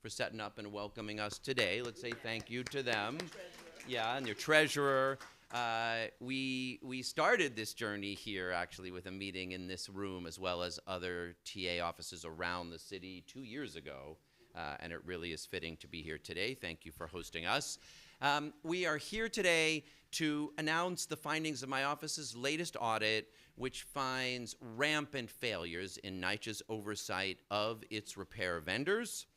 for setting up and welcoming us today. Let's say thank you to them. Yeah, and your treasurer. We started this journey here actually with a meeting in this room as well as other TA offices around the city 2 years ago. And it really is fitting to be here today. Thank you for hosting us. We are here today to announce the findings of my office's latest audit, which finds rampant failures in NYCHA's oversight of its repair vendors,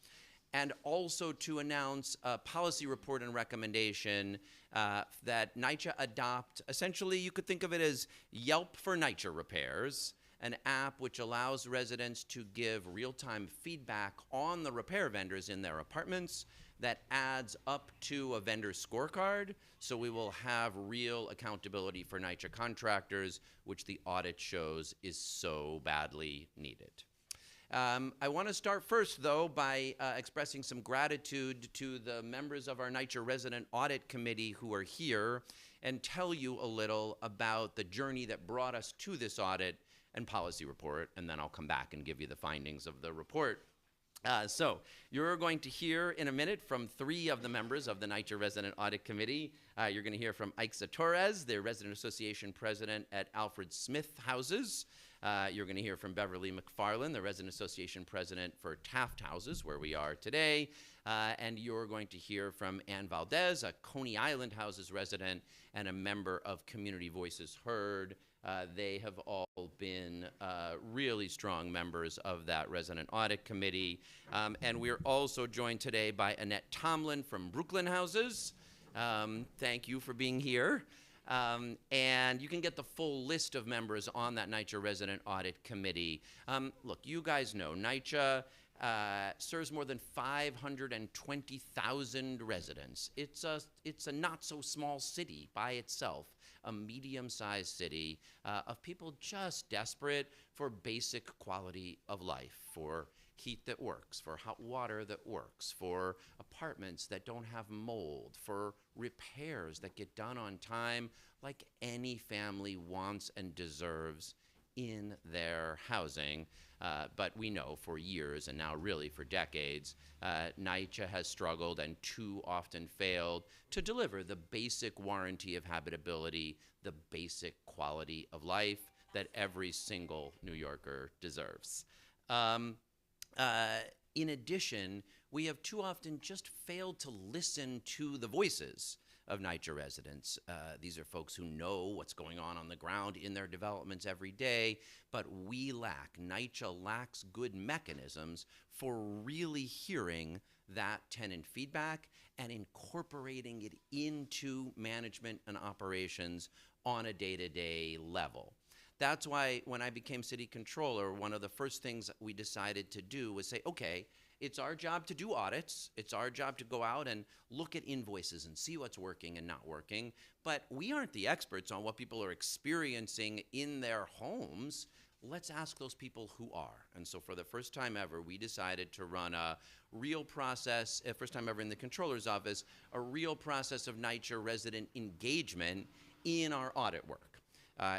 and also to announce a policy report and recommendation that NYCHA adopt. Essentially, you could think of it as Yelp for NYCHA repairs, an app which allows residents to give real-time feedback on the repair vendors in their apartments that adds up to a vendor scorecard, so we will have real accountability for NYCHA contractors, which the audit shows is so badly needed. I want to start first, though, by expressing some gratitude to the members of our NYCHA Resident Audit Committee who are here and tell you a little about the journey that brought us to this audit and policy report, and then I'll come back and give you the findings of the report. So you're going to hear in a minute from 3 of the members of the NYCHA Resident Audit Committee. You're going to hear from NYCHA Torres, the Resident Association President at Alfred Smith Houses. You're going to hear from Beverly McFarland, the Resident Association President for Taft Houses, where we are today. And you're going to hear from Ann Valdez, a Coney Island Houses resident and a member of Community Voices Heard. They have all been really strong members of that Resident Audit Committee. And we're also joined today by Annette Tomlin from Brooklyn Houses. Thank you for being here. And you can get the full list of members on that NYCHA Resident Audit Committee. Look, you guys know NYCHA serves more than 520,000 residents. It's a not so small city by itself, a medium-sized city of people just desperate for basic quality of life, for heat that works, for hot water that works, for apartments that don't have mold, for repairs that get done on time like any family wants and deserves in their housing. But we know for years, and now really for decades, NYCHA has struggled and too often failed to deliver the basic warranty of habitability, the basic quality of life that every single New Yorker deserves. In addition, we have too often just failed to listen to the voices of NYCHA residents. These are folks who know what's going on the ground in their developments every day, but NYCHA lacks good mechanisms for really hearing that tenant feedback and incorporating it into management and operations on a day-to-day level. That's why when I became city controller, one of the first things we decided to do was say, okay, it's our job to do audits. It's our job to go out and look at invoices and see what's working and not working. But we aren't the experts on what people are experiencing in their homes. Let's ask those people who are. And so for the first time ever, we decided to run a real process, first time ever in the controller's office, a real process of NYCHA resident engagement in our audit work.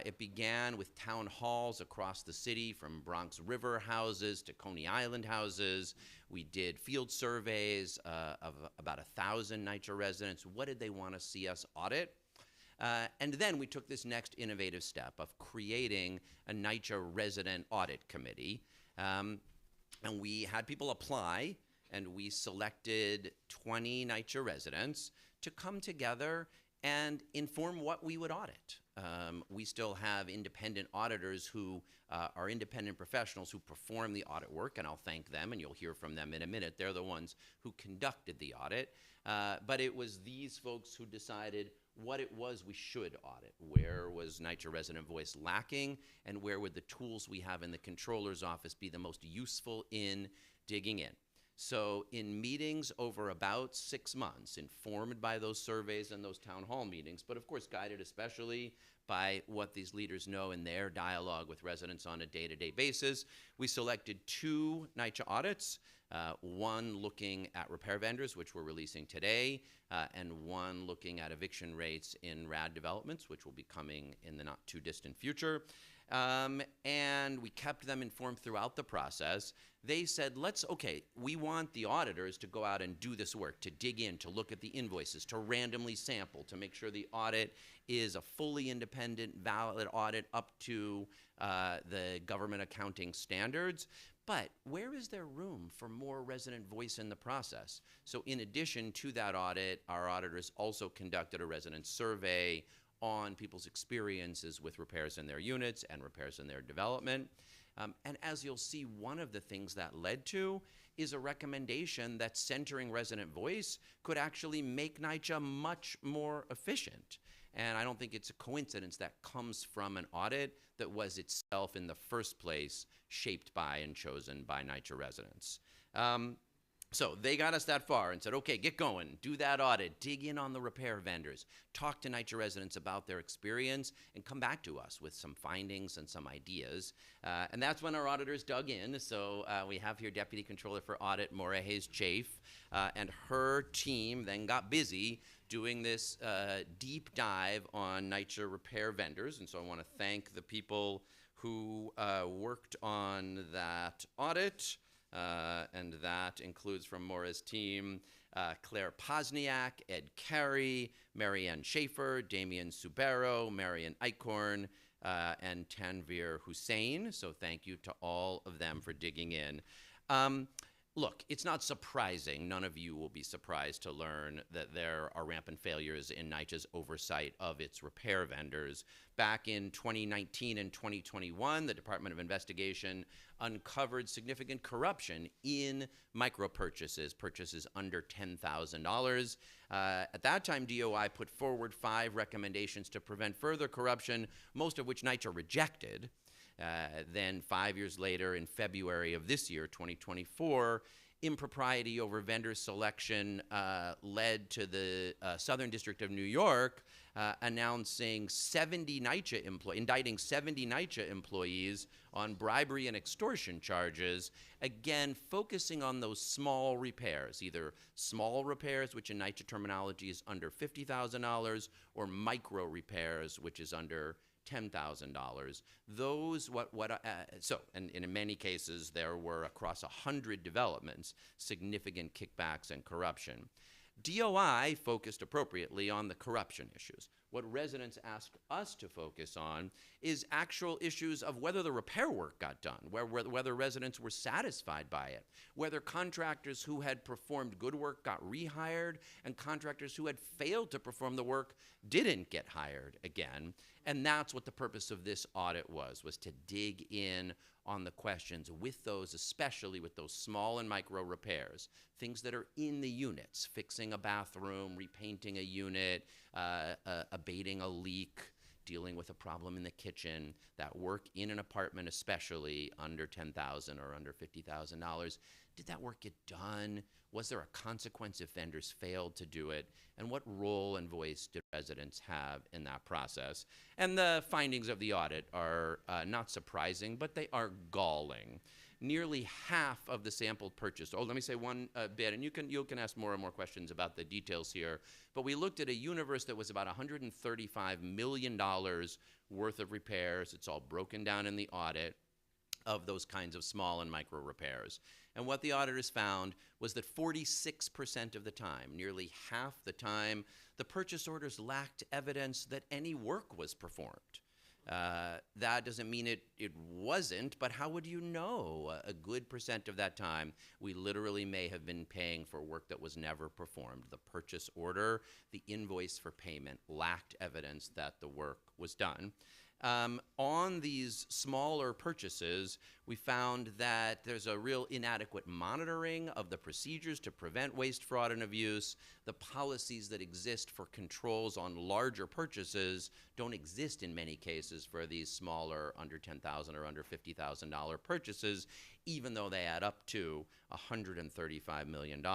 It began with town halls across the city, from Bronx River houses to Coney Island houses. We did field surveys of about 1,000 NYCHA residents. What did they want to see us audit? And then we took this next innovative step of creating a NYCHA Resident Audit Committee. And we had people apply, and we selected 20 NYCHA residents to come together and inform what we would audit. We still have independent auditors who are independent professionals who perform the audit work, and I'll thank them, and you'll hear from them in a minute. They're the ones who conducted the audit. But it was these folks who decided what it was we should audit. Where was NYCHA resident voice lacking, and where would the tools we have in the controller's office be the most useful in digging in? So in meetings over about 6 months, informed by those surveys and those town hall meetings, but of course guided especially by what these leaders know in their dialogue with residents on a day-to-day basis, we selected 2 NYCHA audits, one looking at repair vendors, which we're releasing today, and one looking at eviction rates in RAD developments, which will be coming in the not too distant future. And we kept them informed throughout the process. They said, okay, we want the auditors to go out and do this work, to dig in, to look at the invoices, to randomly sample, to make sure the audit is a fully independent, valid audit up to the government accounting standards. But where is there room for more resident voice in the process? So in addition to that audit, our auditors also conducted a resident survey on people's experiences with repairs in their units and repairs in their development. And as you'll see, one of the things that led to is a recommendation that centering resident voice could actually make NYCHA much more efficient. And I don't think it's a coincidence that comes from an audit that was itself in the first place shaped by and chosen by NYCHA residents. So they got us that far and said, okay, get going, do that audit, dig in on the repair vendors, talk to NYCHA residents about their experience, and come back to us with some findings and some ideas. And that's when our auditors dug in. So we have here Deputy Controller for Audit, Maura Hayes-Chafe, and her team then got busy doing this deep dive on NYCHA repair vendors. And so I want to thank the people who worked on that audit. And that includes from Maura's team, Claire Posniak, Ed Carey, Marianne Schaefer, Damian Subero, Marian Eichhorn, and Tanvir Hussein. So thank you to all of them for digging in. Look, it's not surprising, none of you will be surprised to learn that there are rampant failures in NYCHA's oversight of its repair vendors. Back in 2019 and 2021, the Department of Investigation uncovered significant corruption in micro purchases under $10,000. At that time, DOI put forward 5 recommendations to prevent further corruption, most of which NYCHA rejected. Then 5 years later, in February of this year, 2024, impropriety over vendor selection led to the Southern District of New York announcing indicting 70 NYCHA employees on bribery and extortion charges, again, focusing on those small repairs, either small repairs, which in NYCHA terminology is under $50,000, or micro repairs, which is under $10,000. Those, and in many cases, there were across 100 developments, significant kickbacks and corruption. DOI focused appropriately on the corruption issues. What residents asked us to focus on is actual issues of whether the repair work got done, whether residents were satisfied by it, whether contractors who had performed good work got rehired, and contractors who had failed to perform the work didn't get hired again. And that's what the purpose of this audit was to dig in on the questions with those, especially with those small and micro repairs, things that are in the units, fixing a bathroom, repainting a unit, abating a leak, dealing with a problem in the kitchen, that work in an apartment, especially under $10,000 or under $50,000. Did that work get done? Was there a consequence if vendors failed to do it? And what role and voice did residents have in that process? And the findings of the audit are not surprising, but they are galling. Nearly half of the sampled purchase. Oh, let me say one bit, and you can ask more and more questions about the details here. But we looked at a universe that was about $135 million worth of repairs. It's all broken down in the audit of those kinds of small and micro repairs. And what the auditors found was that 46% of the time, nearly half the time, the purchase orders lacked evidence that any work was performed. That doesn't mean it wasn't, but how would you know? A good percent of that time, we literally may have been paying for work that was never performed. The purchase order, the invoice for payment, lacked evidence that the work was done. On these smaller purchases, we found that there's a real inadequate monitoring of the procedures to prevent waste, fraud, and abuse. The policies that exist for controls on larger purchases don't exist in many cases for these smaller, under $10,000 or under $50,000 purchases, even though they add up to $135 million.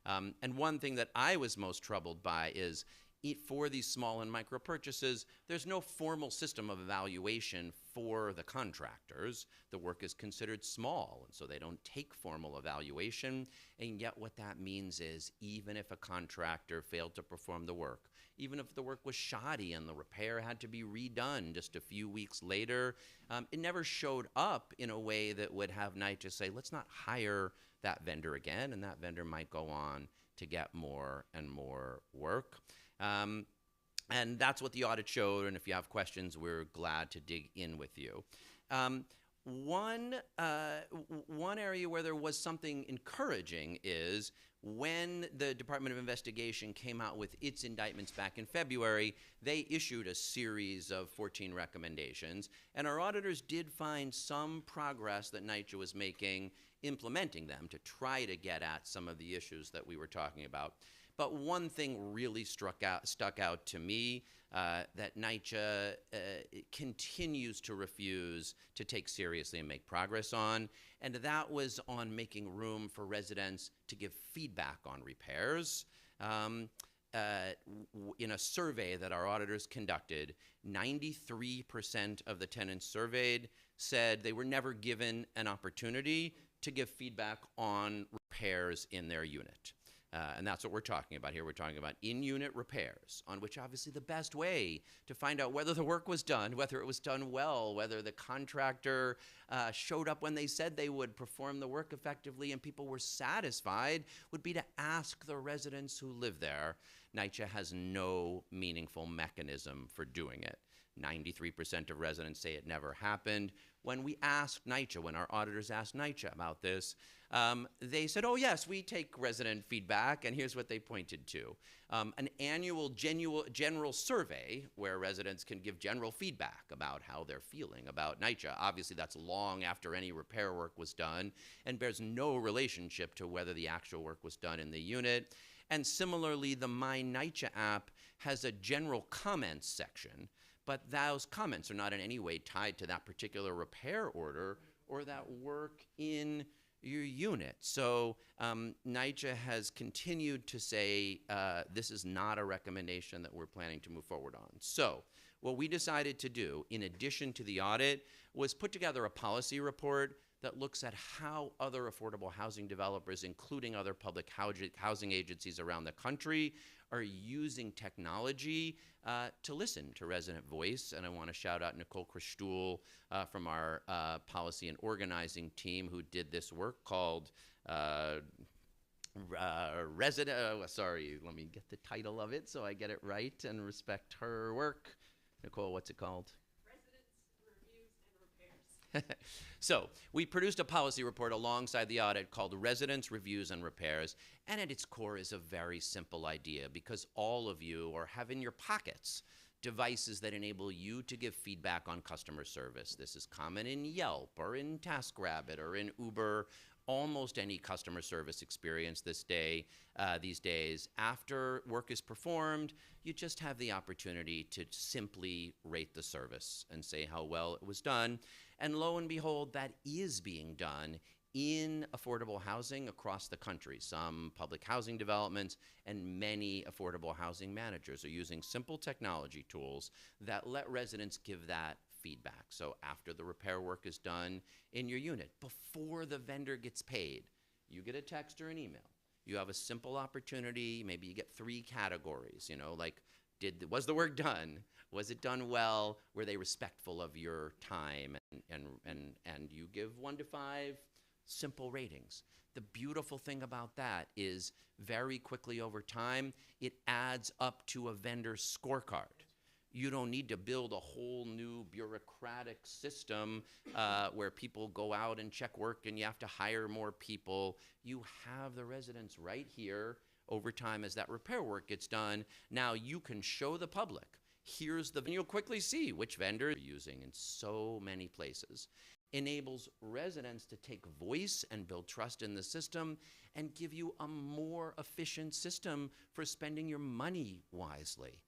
And one thing that I was most troubled by is for these small and micro purchases, there's no formal system of evaluation for the contractors. The work is considered small, and so they don't take formal evaluation. And yet what that means is even if a contractor failed to perform the work, even if the work was shoddy and the repair had to be redone just a few weeks later, it never showed up in a way that would have NYCHA say, let's not hire that vendor again, and that vendor might go on to get more and more work. And that's what the audit showed, and if you have questions, we're glad to dig in with you. One area where there was something encouraging is when the Department of Investigation came out with its indictments back in February, they issued a series of 14 recommendations, and our auditors did find some progress that NYCHA was making implementing them to try to get at some of the issues that we were talking about. But one thing really stuck out to me that NYCHA continues to refuse to take seriously and make progress on, and that was on making room for residents to give feedback on repairs. In a survey that our auditors conducted, 93% of the tenants surveyed said they were never given an opportunity to give feedback on repairs in their unit. And that's what we're talking about here. We're talking about in-unit repairs, on which obviously the best way to find out whether the work was done, whether it was done well, whether the contractor showed up when they said they would, perform the work effectively, and people were satisfied, would be to ask the residents who live there. NYCHA has no meaningful mechanism for doing it. 93% of residents say it never happened. When we asked NYCHA, when our auditors asked NYCHA about this, they said, oh yes, we take resident feedback, and here's what they pointed to. An annual general survey where residents can give general feedback about how they're feeling about NYCHA. Obviously that's long after any repair work was done and bears no relationship to whether the actual work was done in the unit. And similarly, the My NYCHA app has a general comments section, but those comments are not in any way tied to that particular repair order or that work in your unit. So NYCHA has continued to say this is not a recommendation that we're planning to move forward on. So what we decided to do, in addition to the audit, was put together a policy report that looks at how other affordable housing developers, including other public housing agencies around the country, are using technology to listen to resident voice. And I want to shout out Nicole Christoul from our policy and organizing team who did this work called sorry, let me get the title of it so I get it right and respect her work. Nicole, what's it called? So we produced a policy report alongside the audit called Residence Reviews and Repairs, and at its core is a very simple idea, because all of you have in your pockets devices that enable you to give feedback on customer service. This is common in Yelp or in TaskRabbit or in Uber, almost any customer service experience these days. After work is performed, you just have the opportunity to simply rate the service and say how well it was done. And lo and behold, that is being done in affordable housing across the country. Some public housing developments and many affordable housing managers are using simple technology tools that let residents give that feedback. So after the repair work is done in your unit, before the vendor gets paid, you get a text or an email. You have a simple opportunity, maybe you get 3 categories, like was the work done? Was it done well? Were they respectful of your time? And you give 1 to 5 simple ratings. The beautiful thing about that is very quickly over time, it adds up to a vendor scorecard. You don't need to build a whole new bureaucratic system where people go out and check work and you have to hire more people. You have the residents right here over time as that repair work gets done. Now you can show the public, and you'll quickly see which vendor you're using in so many places. Enables residents to take voice and build trust in the system and give you a more efficient system for spending your money wisely.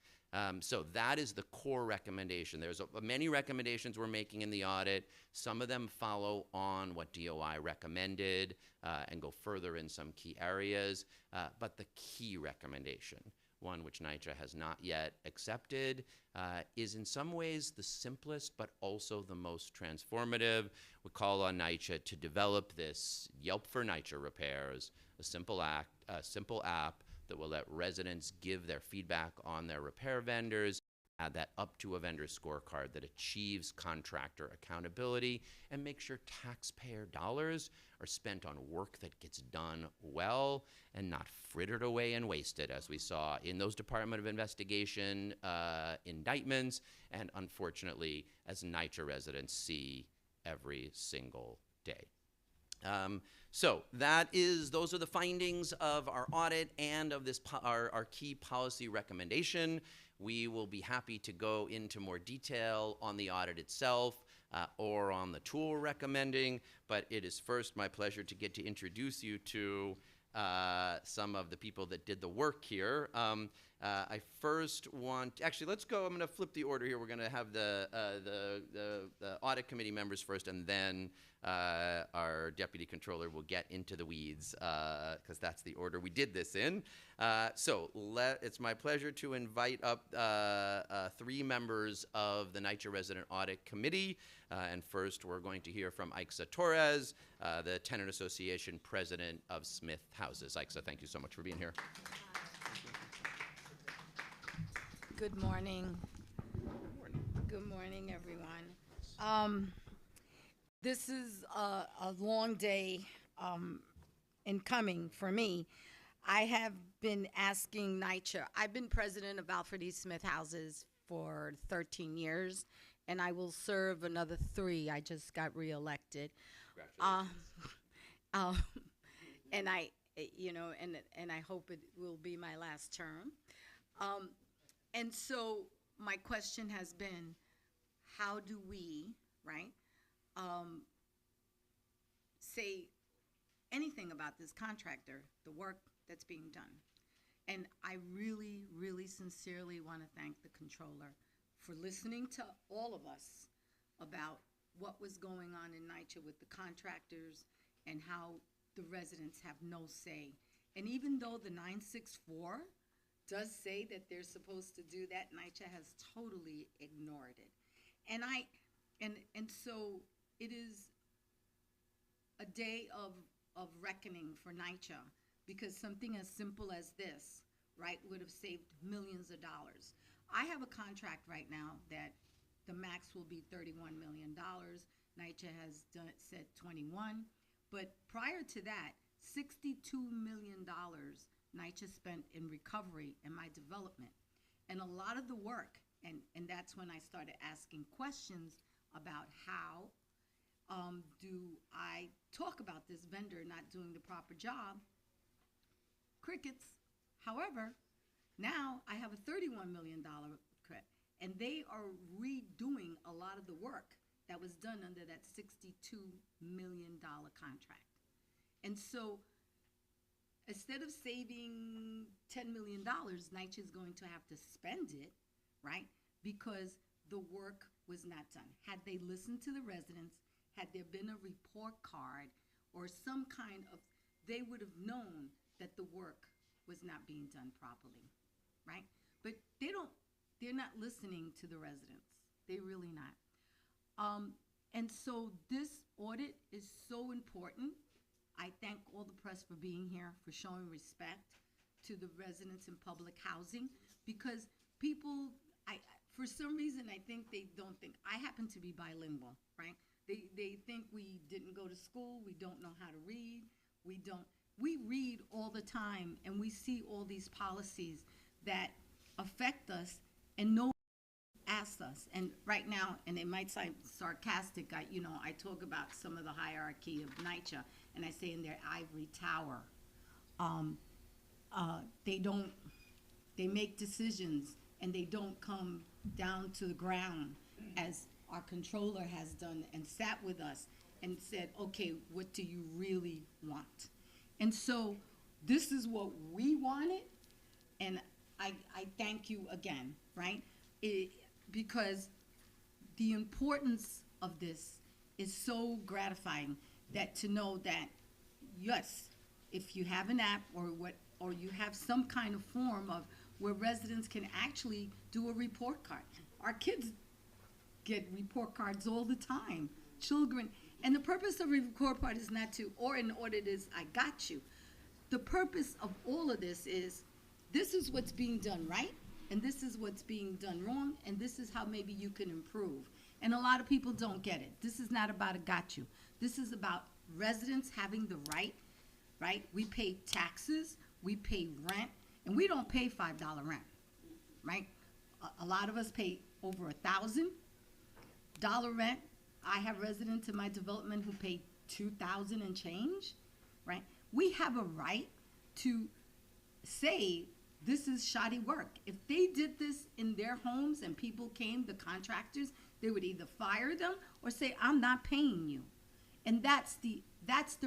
So that is the core recommendation. There's many recommendations we're making in the audit. Some of them follow on what DOI recommended and go further in some key areas. But the key recommendation one which NYCHA has not yet accepted, is in some ways the simplest but also the most transformative. We call on NYCHA to develop this Yelp for NYCHA repairs, a simple app that will let residents give their feedback on their repair vendors, add that up to a vendor scorecard that achieves contractor accountability, and make sure taxpayer dollars are spent on work that gets done well and not frittered away and wasted, as we saw in those Department of Investigation indictments, and unfortunately, as NYCHA residents see every single day. So those are the findings of our audit and of this our key policy recommendation. We will be happy to go into more detail on the audit itself or on the tool we're recommending, but it is first my pleasure to get to introduce you to some of the people that did the work here. I first want, actually, let's go. I'm going to flip the order here. We're going to have the audit committee members first, and then our deputy controller will get into the weeds, because that's the order we did this in. It's my pleasure to invite up 3 members of the NYCHA Resident Audit Committee. And first, we're going to hear from NYCHA Torres, the Tenant Association president of Smith Houses. NYCHA, thank you so much for being here. Good morning. Good morning, everyone. This is a long day in coming for me. I have been asking NYCHA. I've been president of Alfred E. Smith Houses for 13 years, and I will serve another 3. I just got reelected. Congratulations. And I, and I hope it will be my last term. And so my question has been, how do we, right, say anything about this contractor, the work that's being done? And I really, really sincerely want to thank the controller for listening to all of us about what was going on in NYCHA with the contractors and how the residents have no say. And even though the 964 does say that they're supposed to do that, NYCHA has totally ignored it. And so it is a day of reckoning for NYCHA, because something as simple as this, right, would have saved millions of dollars. I have a contract right now that the max will be $31 million. NYCHA has said 21, but prior to that, $62 million NYCHA spent in recovery and my development. And a lot of the work, and that's when I started asking questions about how do I talk about this vendor not doing the proper job? Crickets. However, now I have a $31 million credit, and they are redoing a lot of the work that was done under that $62 million contract. And so instead of saving $10 million, NYCHA is going to have to spend it, right? Because the work was not done. Had they listened to the residents, had there been a report card or some kind of, they would have known that the work was not being done properly, right? But they're not listening to the residents. They're really not. And so this audit is so important. I thank all the press for being here, for showing respect to the residents in public housing, because people, for some reason, I think they don't think, I happen to be bilingual, right? They think we didn't go to school, we don't know how to read, we read all the time, and we see all these policies that affect us, and no one asks us. And right now, and it might sound sarcastic, I talk about some of the hierarchy of NYCHA, and I say in their ivory tower, they make decisions, and they don't come down to the ground, as our controller has done, and sat with us and said, okay, what do you really want? And so this is what we wanted, and I thank you again, right? Because the importance of this is so gratifying, that to know that, yes, if you have an app or you have some kind of form of where residents can actually do a report card. Our kids get report cards all the time, children. And the purpose of a report card is not to, or an audit is, I got you. The purpose of all of this is what's being done right, and this is what's being done wrong, and this is how maybe you can improve. And a lot of people don't get it. This is not about a got you. This is about residents having the right? We pay taxes, we pay rent, and we don't pay $5 rent, right? A lot of us pay over $1,000 rent. I have residents in my development who pay $2,000 and change, right? We have a right to say this is shoddy work. If they did this in their homes and people came, the contractors, they would either fire them or say, I'm not paying you. And that's the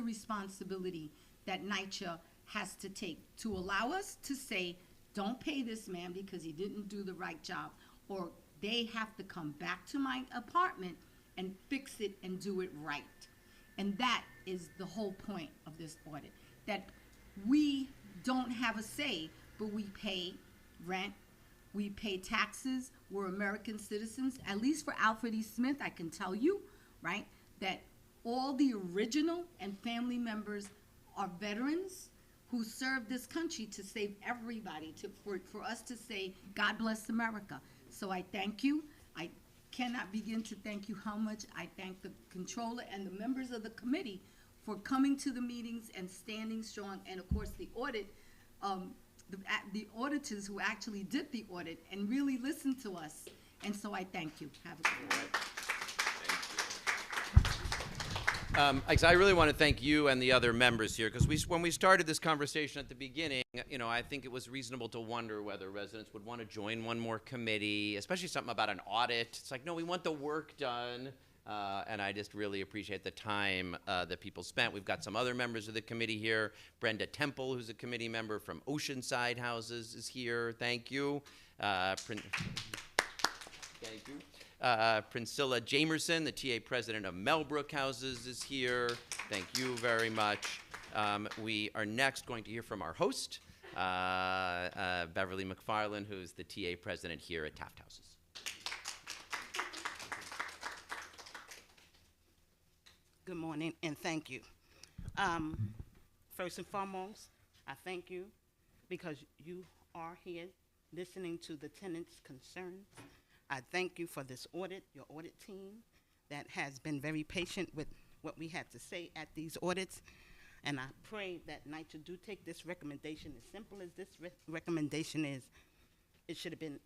responsibility that NYCHA has to take, to allow us to say, don't pay this man because he didn't do the right job, or they have to come back to my apartment and fix it and do it right. And that is the whole point of this audit, that we don't have a say, but we pay rent, we pay taxes, we're American citizens. At least for Alfred E. Smith, I can tell you, right, that all the original and family members are veterans who served this country to save everybody, for us to say, God bless America. So I thank you. I cannot begin to thank you how much I thank the controller and the members of the committee for coming to the meetings and standing strong, and of course the audit, the auditors who actually did the audit and really listened to us. And so I thank you. Have a good day. I really want to thank you and the other members here, because when we started this conversation at the beginning, I think it was reasonable to wonder whether residents would want to join one more committee, especially something about an audit. It's like, no, we want the work done. And I just really appreciate the time that people spent. We've got some other members of the committee here. Brenda Temple, who's a committee member from Oceanside Houses, is here. Thank you. Thank you. Priscilla Jamerson, the TA president of Melbrook Houses, is here. Thank you very much. We are next going to hear from our host, Beverly McFarland, who's the TA president here at Taft Houses. Good morning, and thank you. First and foremost, I thank you because you are here listening to the tenants' concerns. I thank you for this audit, your audit team that has been very patient with what we had to say at these audits. And I pray that NYCHA do take this recommendation, as simple as this recommendation is, it should have been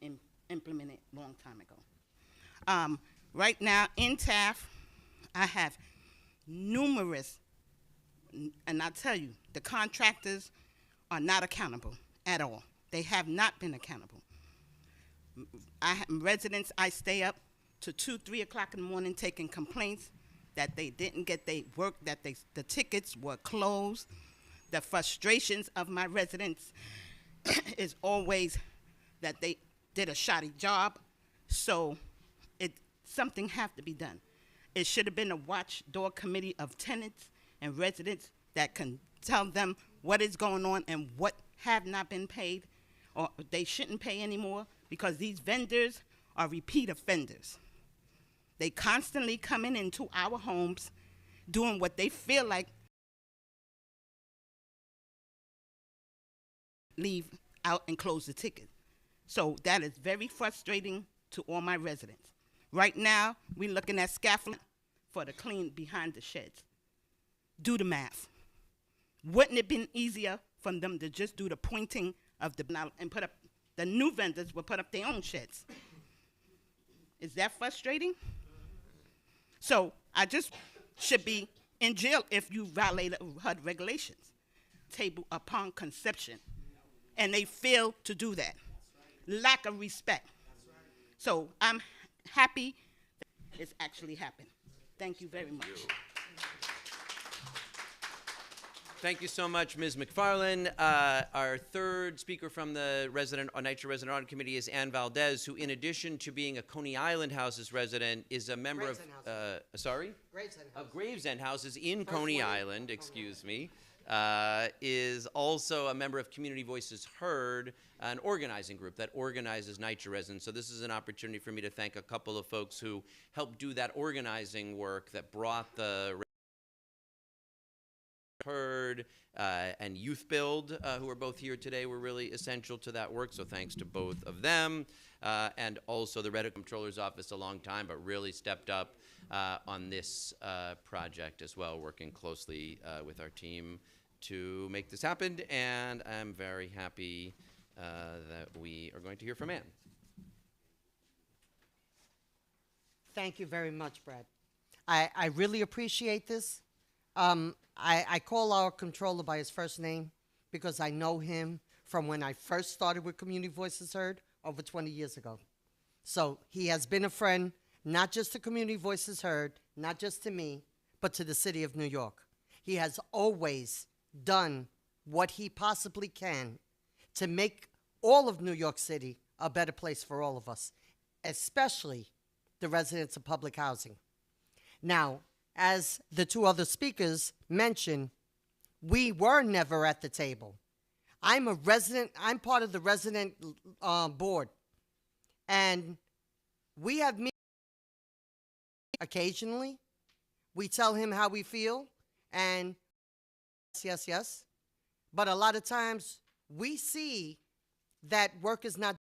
implemented a long time ago. Right now in Taft, I have numerous, and I tell you, the contractors are not accountable at all. They have not been accountable. Residents, I stay up to 2, 3 o'clock in the morning taking complaints that they didn't get their work, that the tickets were closed. The frustrations of my residents is always that they did a shoddy job. So something have to be done. It should have been a watchdog committee of tenants and residents that can tell them what is going on and what have not been paid, or they shouldn't pay anymore, because these vendors are repeat offenders. They constantly coming into our homes doing what they feel like, leave out and close the ticket. So that is very frustrating to all my residents. Right now, we're looking at scaffolding for the clean behind the sheds. Do the math. Wouldn't it have been easier for them to just do the pointing of the, and put up, the new vendors would put up their own sheds? Is that frustrating? So I just should be in jail if you violate HUD regulations. Table upon conception. And they fail to do that. Lack of respect. So I'm happy that it's actually happened. Thank you very much. Thank you so much, Ms. McFarland. Our third speaker from the NYCHA Resident Audit Committee is Ann Valdez, who, in addition to being a Coney Island Houses resident, is a member of Gravesend Houses in Coney Island, excuse me. is also a member of Community Voices Heard, an organizing group that organizes NYCHA residents. So this is an opportunity for me to thank a couple of folks who helped do that organizing work that brought the Heard and Youth Build, who are both here today, were really essential to that work. So thanks to both of them. And also the NYCC Comptroller's Office, a long time, but really stepped up on this project as well, working closely with our team to make this happen. And I'm very happy that we are going to hear from Ann. Thank you very much, Brad. I really appreciate this. I call our controller by his first name because I know him from when I first started with Community Voices Heard over 20 years ago. So he has been a friend, not just to Community Voices Heard, not just to me, but to the city of New York. He has always done what he possibly can to make all of New York City a better place for all of us, especially the residents of public housing. Now, as the two other speakers mentioned, we were never at the table. I'm part of the resident board, and we have meetings occasionally. We tell him how we feel, and yes, yes. But a lot of times we see that work is not.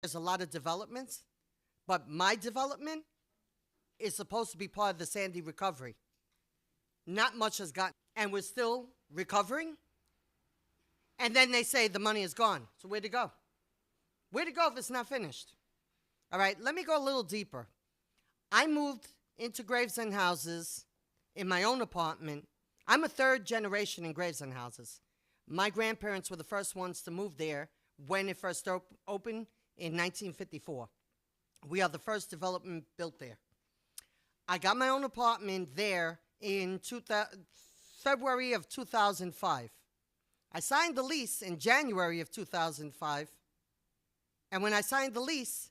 There's a lot of developments, but my development is supposed to be part of the Sandy recovery. Not much has gotten, and we're still recovering. And then they say the money is gone. So where'd it go? Where'd it go if it's not finished? All right, let me go a little deeper. I moved into Gravesend houses in my own apartment. I'm a third generation in Gravesend houses. My grandparents were the first ones to move there when it first opened in 1954. We are the first development built there. I got my own apartment there in February of 2005. I signed the lease in January of 2005. And when I signed the lease,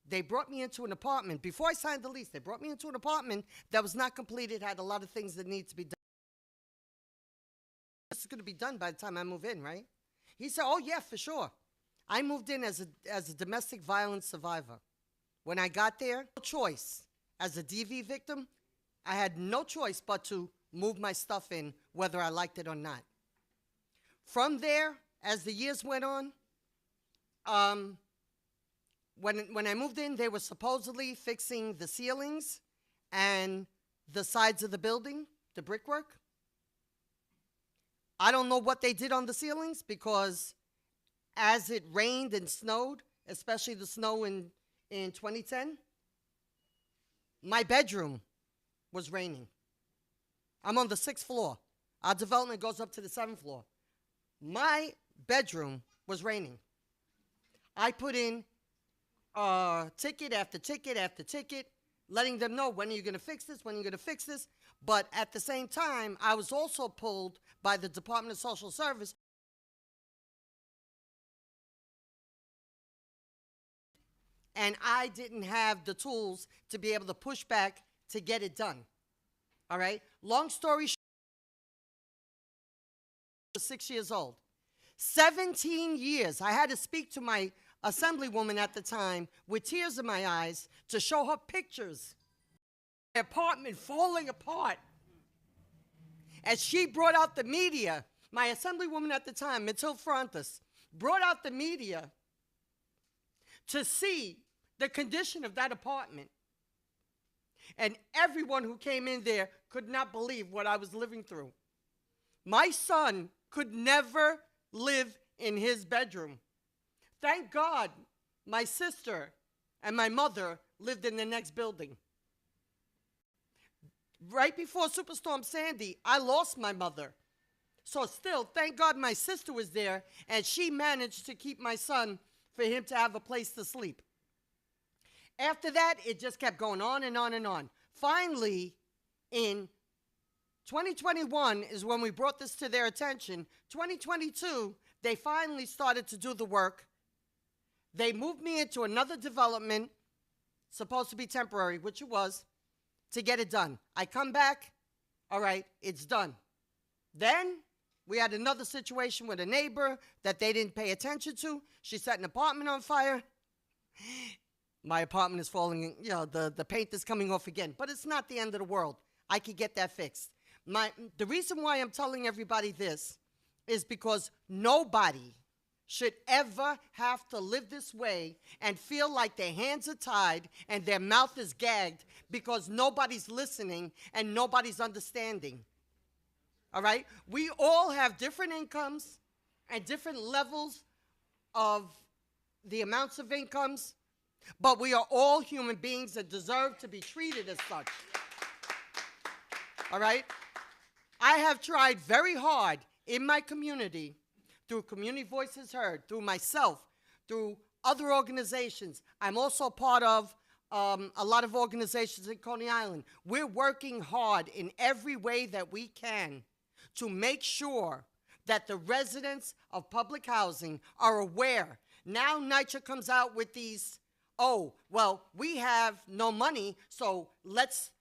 they brought me into an apartment. Before I signed the lease, they brought me into an apartment that was not completed, had a lot of things that need to be done. This is going to be done by the time I move in, right? He said, oh, yeah, for sure. I moved in as a domestic violence survivor. When I got there, no choice. As a DV victim, I had no choice but to move my stuff in, whether I liked it or not. From there, as the years went on, when I moved in, they were supposedly fixing the ceilings and the sides of the building, the brickwork. I don't know what they did on the ceilings because as it rained and snowed, especially the snow in 2010, my bedroom was raining. I'm on the 6th floor. Our development goes up to the 7th floor. My bedroom was raining. I put in ticket after ticket after ticket, letting them know, when are you going to fix this, when are you going to fix this? But at the same time, I was also pulled by the Department of Social Service. And I didn't have the tools to be able to push back to get it done. All right? Long story short, I was 6 years old. 17 years. I had to speak to my assemblywoman at the time with tears in my eyes to show her pictures. My apartment falling apart. As she brought out the media, my assemblywoman at the time, Matilde Frontis, brought out the media to see the condition of that apartment. And everyone who came in there could not believe what I was living through. My son could never live in his bedroom. Thank God my sister and my mother lived in the next building. Right before Superstorm Sandy, I lost my mother. So still, thank God my sister was there, and she managed to keep my son for him to have a place to sleep. After that, it just kept going on and on and on. Finally, in 2021 is when we brought this to their attention. 2022, they finally started to do the work. They moved me into another development, supposed to be temporary, which it was, to get it done. I come back, all right, it's done. Then we had another situation with a neighbor that they didn't pay attention to. She set an apartment on fire. My apartment is falling, the paint is coming off again. But it's not the end of the world. I could get that fixed. The reason why I'm telling everybody this is because nobody should ever have to live this way and feel like their hands are tied and their mouth is gagged because nobody's listening and nobody's understanding. All right? We all have different incomes and different levels of the amounts of incomes, but we are all human beings that deserve to be treated as such. All right? I have tried very hard in my community, through Community Voices Heard, through myself, through other organizations. I'm also part of a lot of organizations in Coney Island. We're working hard in every way that we can to make sure that the residents of public housing are aware. Now NYCHA comes out with these, oh, well, we have no money, so let's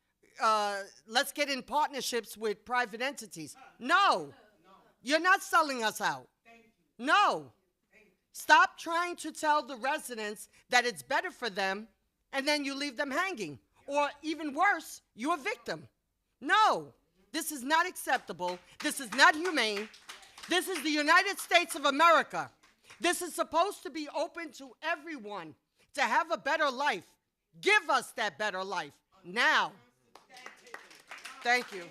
get in partnerships with private entities. No, you're not selling us out. No. Stop trying to tell the residents that it's better for them and then you leave them hanging. Or even worse, you're a victim. No, this is not acceptable. This is not humane. This is the United States of America. This is supposed to be open to everyone to have a better life. Give us that better life now. Thank you.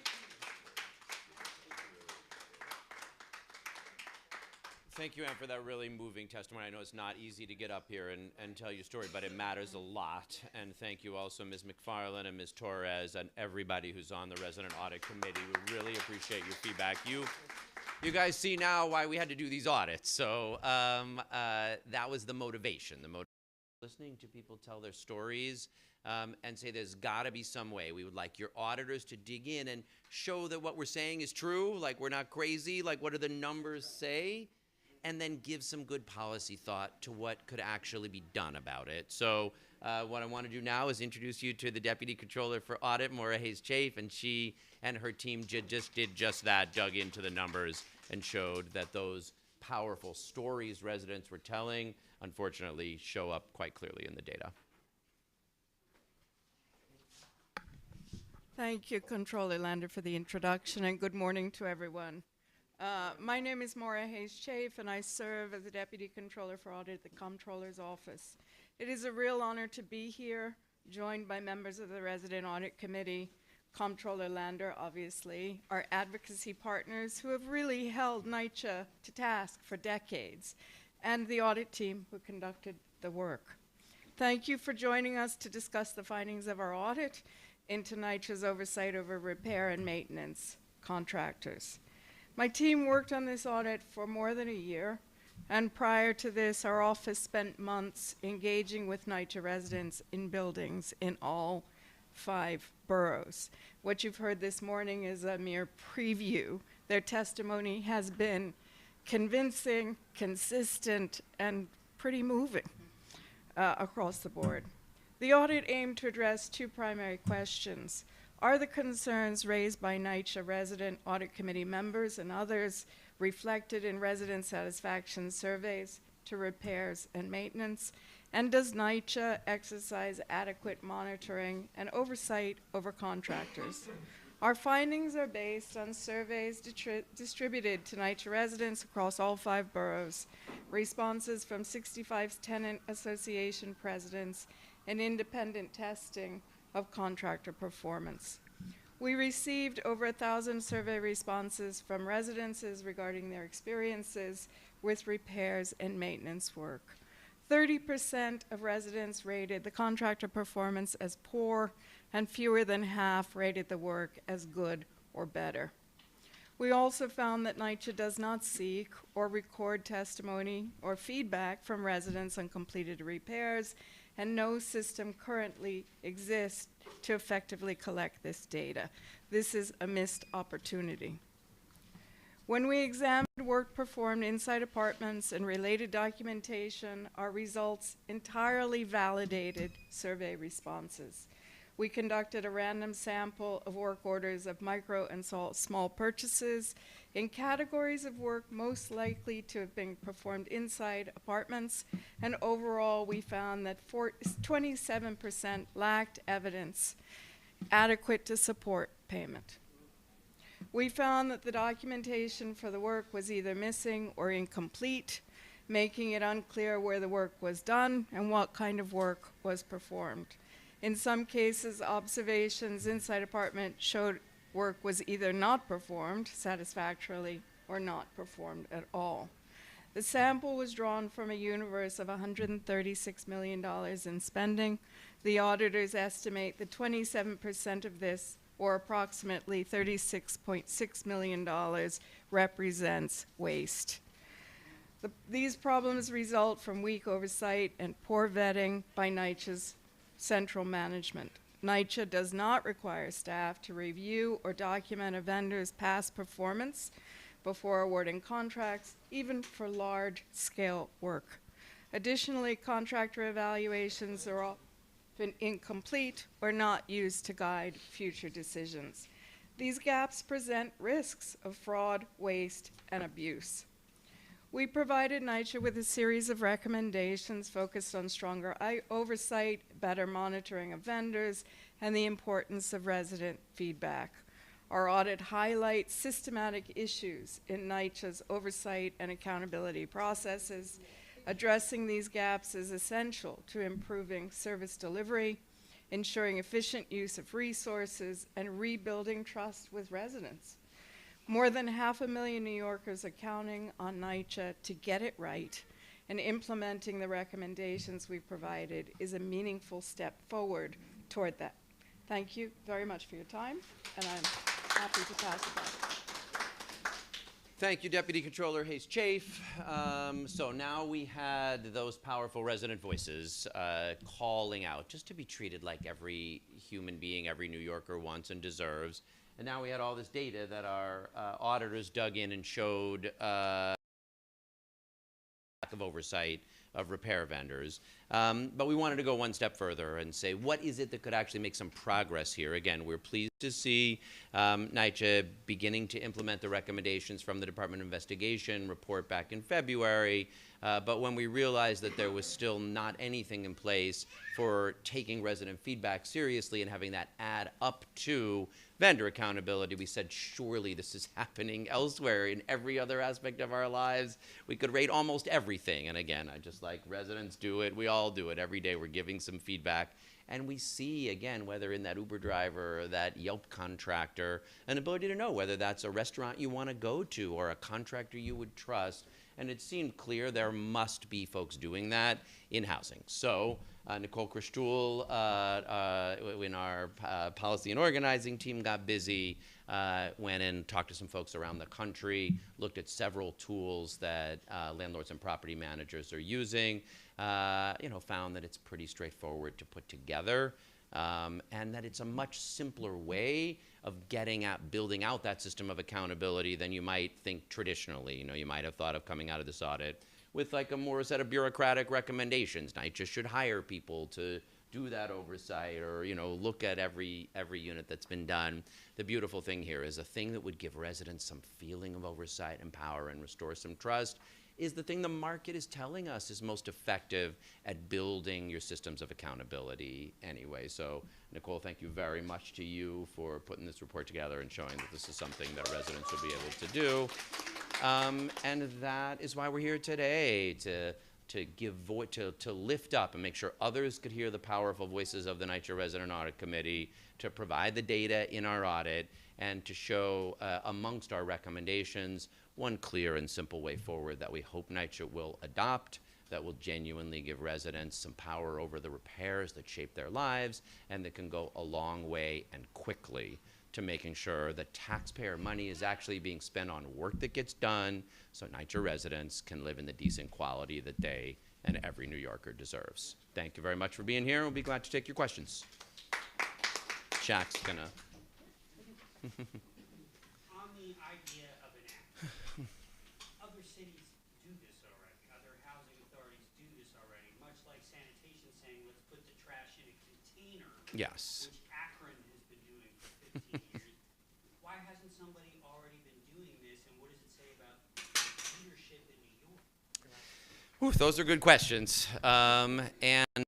Thank you, Ann, for that really moving testimony. I know it's not easy to get up here and tell your story, but it matters a lot. And thank you also, Ms. McFarland and Ms. Torres and everybody who's on the Resident Audit Committee. We really appreciate your feedback. You guys see now why we had to do these audits. So that was the motivation. Listening to people tell their stories and say there's got to be some way. We would like your auditors to dig in and show that what we're saying is true, like we're not crazy, like what do the numbers say? And then give some good policy thought to what could actually be done about it. So what I want to do now is introduce you to the Deputy Controller for Audit, Maura Hayes-Chafe, and she and her team did just that, dug into the numbers and showed that those powerful stories residents were telling, unfortunately, show up quite clearly in the data. Thank you, Controller Lander, for the introduction, and good morning to everyone. My name is Maura Hayes-Chafe, and I serve as the Deputy Controller for Audit at the Comptroller's Office. It is a real honor to be here, joined by members of the Resident Audit Committee, Comptroller Lander, obviously, our advocacy partners who have really held NYCHA to task for decades, and the audit team who conducted the work. Thank you for joining us to discuss the findings of our audit into NYCHA's oversight over repair and maintenance contractors. My team worked on this audit for more than a year, and prior to this, our office spent months engaging with NYCHA residents in buildings in all 5 boroughs. What you've heard this morning is a mere preview. Their testimony has been convincing, consistent, and pretty moving across the board. The audit aimed to address 2 primary questions. Are the concerns raised by NYCHA resident audit committee members and others reflected in resident satisfaction surveys to repairs and maintenance? And does NYCHA exercise adequate monitoring and oversight over contractors? Our findings are based on surveys distributed to NYCHA residents across all 5 boroughs, responses from 65 tenant association presidents, and independent testing of contractor performance. We received over 1,000 survey responses from residences regarding their experiences with repairs and maintenance work. 30% of residents rated the contractor performance as poor, and fewer than half rated the work as good or better. We also found that NYCHA does not seek or record testimony or feedback from residents on completed repairs, and no system currently exists to effectively collect this data. This is a missed opportunity. When we examined work performed inside apartments and related documentation, our results entirely validated survey responses. We conducted a random sample of work orders of micro and small purchases in categories of work most likely to have been performed inside apartments, and overall we found that 27% lacked evidence adequate to support payment. We found that the documentation for the work was either missing or incomplete, making it unclear where the work was done and what kind of work was performed. In some cases, observations inside apartment showed work was either not performed satisfactorily or not performed at all. The sample was drawn from a universe of $136 million in spending. The auditors estimate that 27% of this, or approximately $36.6 million, represents waste. These problems result from weak oversight and poor vetting by NYCHA's central management. NYCHA does not require staff to review or document a vendor's past performance before awarding contracts, even for large-scale work. Additionally, contractor evaluations are often incomplete or not used to guide future decisions. These gaps present risks of fraud, waste, and abuse. We provided NYCHA with a series of recommendations focused on stronger oversight, better monitoring of vendors, and the importance of resident feedback. Our audit highlights systematic issues in NYCHA's oversight and accountability processes. Addressing these gaps is essential to improving service delivery, ensuring efficient use of resources, and rebuilding trust with residents. More than 500,000 New Yorkers are counting on NYCHA to get it right, and implementing the recommendations we provided is a meaningful step forward toward that. Thank you very much for your time, and I'm happy to pass it back. Thank you, Deputy Controller Hayes Chafe. So now we had those powerful resident voices calling out, just to be treated like every human being, every New Yorker wants and deserves. And now we had all this data that our auditors dug in and showed lack of oversight of repair vendors. But we wanted to go one step further and say, what is it that could actually make some progress here? Again, we're pleased to see NYCHA beginning to implement the recommendations from the Department of Investigation report back in February. But when we realized that there was still not anything in place for taking resident feedback seriously and having that add up to vendor accountability, we said, surely this is happening elsewhere in every other aspect of our lives. We could rate almost everything. And again, I just like residents do it. We all do it. Every day we're giving some feedback. And we see, again, whether in that Uber driver or that Yelp contractor, an ability to know whether that's a restaurant you want to go to or a contractor you would trust. And it seemed clear there must be folks doing that in housing. So Nicole Christoul in our policy and organizing team got busy, went and talked to some folks around the country, looked at several tools that landlords and property managers are using, found that it's pretty straightforward to put together, and that it's a much simpler way of building out that system of accountability than you might think traditionally. You might have thought of coming out of this audit with like a more set of bureaucratic recommendations. NYCHA should hire people to do that oversight, or look at every unit that's been done. The beautiful thing here is a thing that would give residents some feeling of oversight and power and restore some trust is the thing the market is telling us is most effective at building your systems of accountability anyway. So Nicole, thank you very much to you for putting this report together and showing that this is something that residents will be able to do. And that is why we're here today, to give voice, to lift up and make sure others could hear the powerful voices of the NYCHA Resident Audit Committee, to provide the data in our audit, and to show amongst our recommendations one clear and simple way forward that we hope NYCHA will adopt, that will genuinely give residents some power over the repairs that shape their lives, and that can go a long way and quickly to making sure that taxpayer money is actually being spent on work that gets done, so NYCHA residents can live in the decent quality that they and every New Yorker deserves. Thank you very much for being here. We'll be glad to take your questions. Shaq's gonna. On the idea of an act, other cities do this already. Other housing authorities do this already. Much like sanitation saying, let's put the trash in a container. Yes. Which somebody already been doing this, and what does it say about leadership in New York? Ooh, those are good questions. And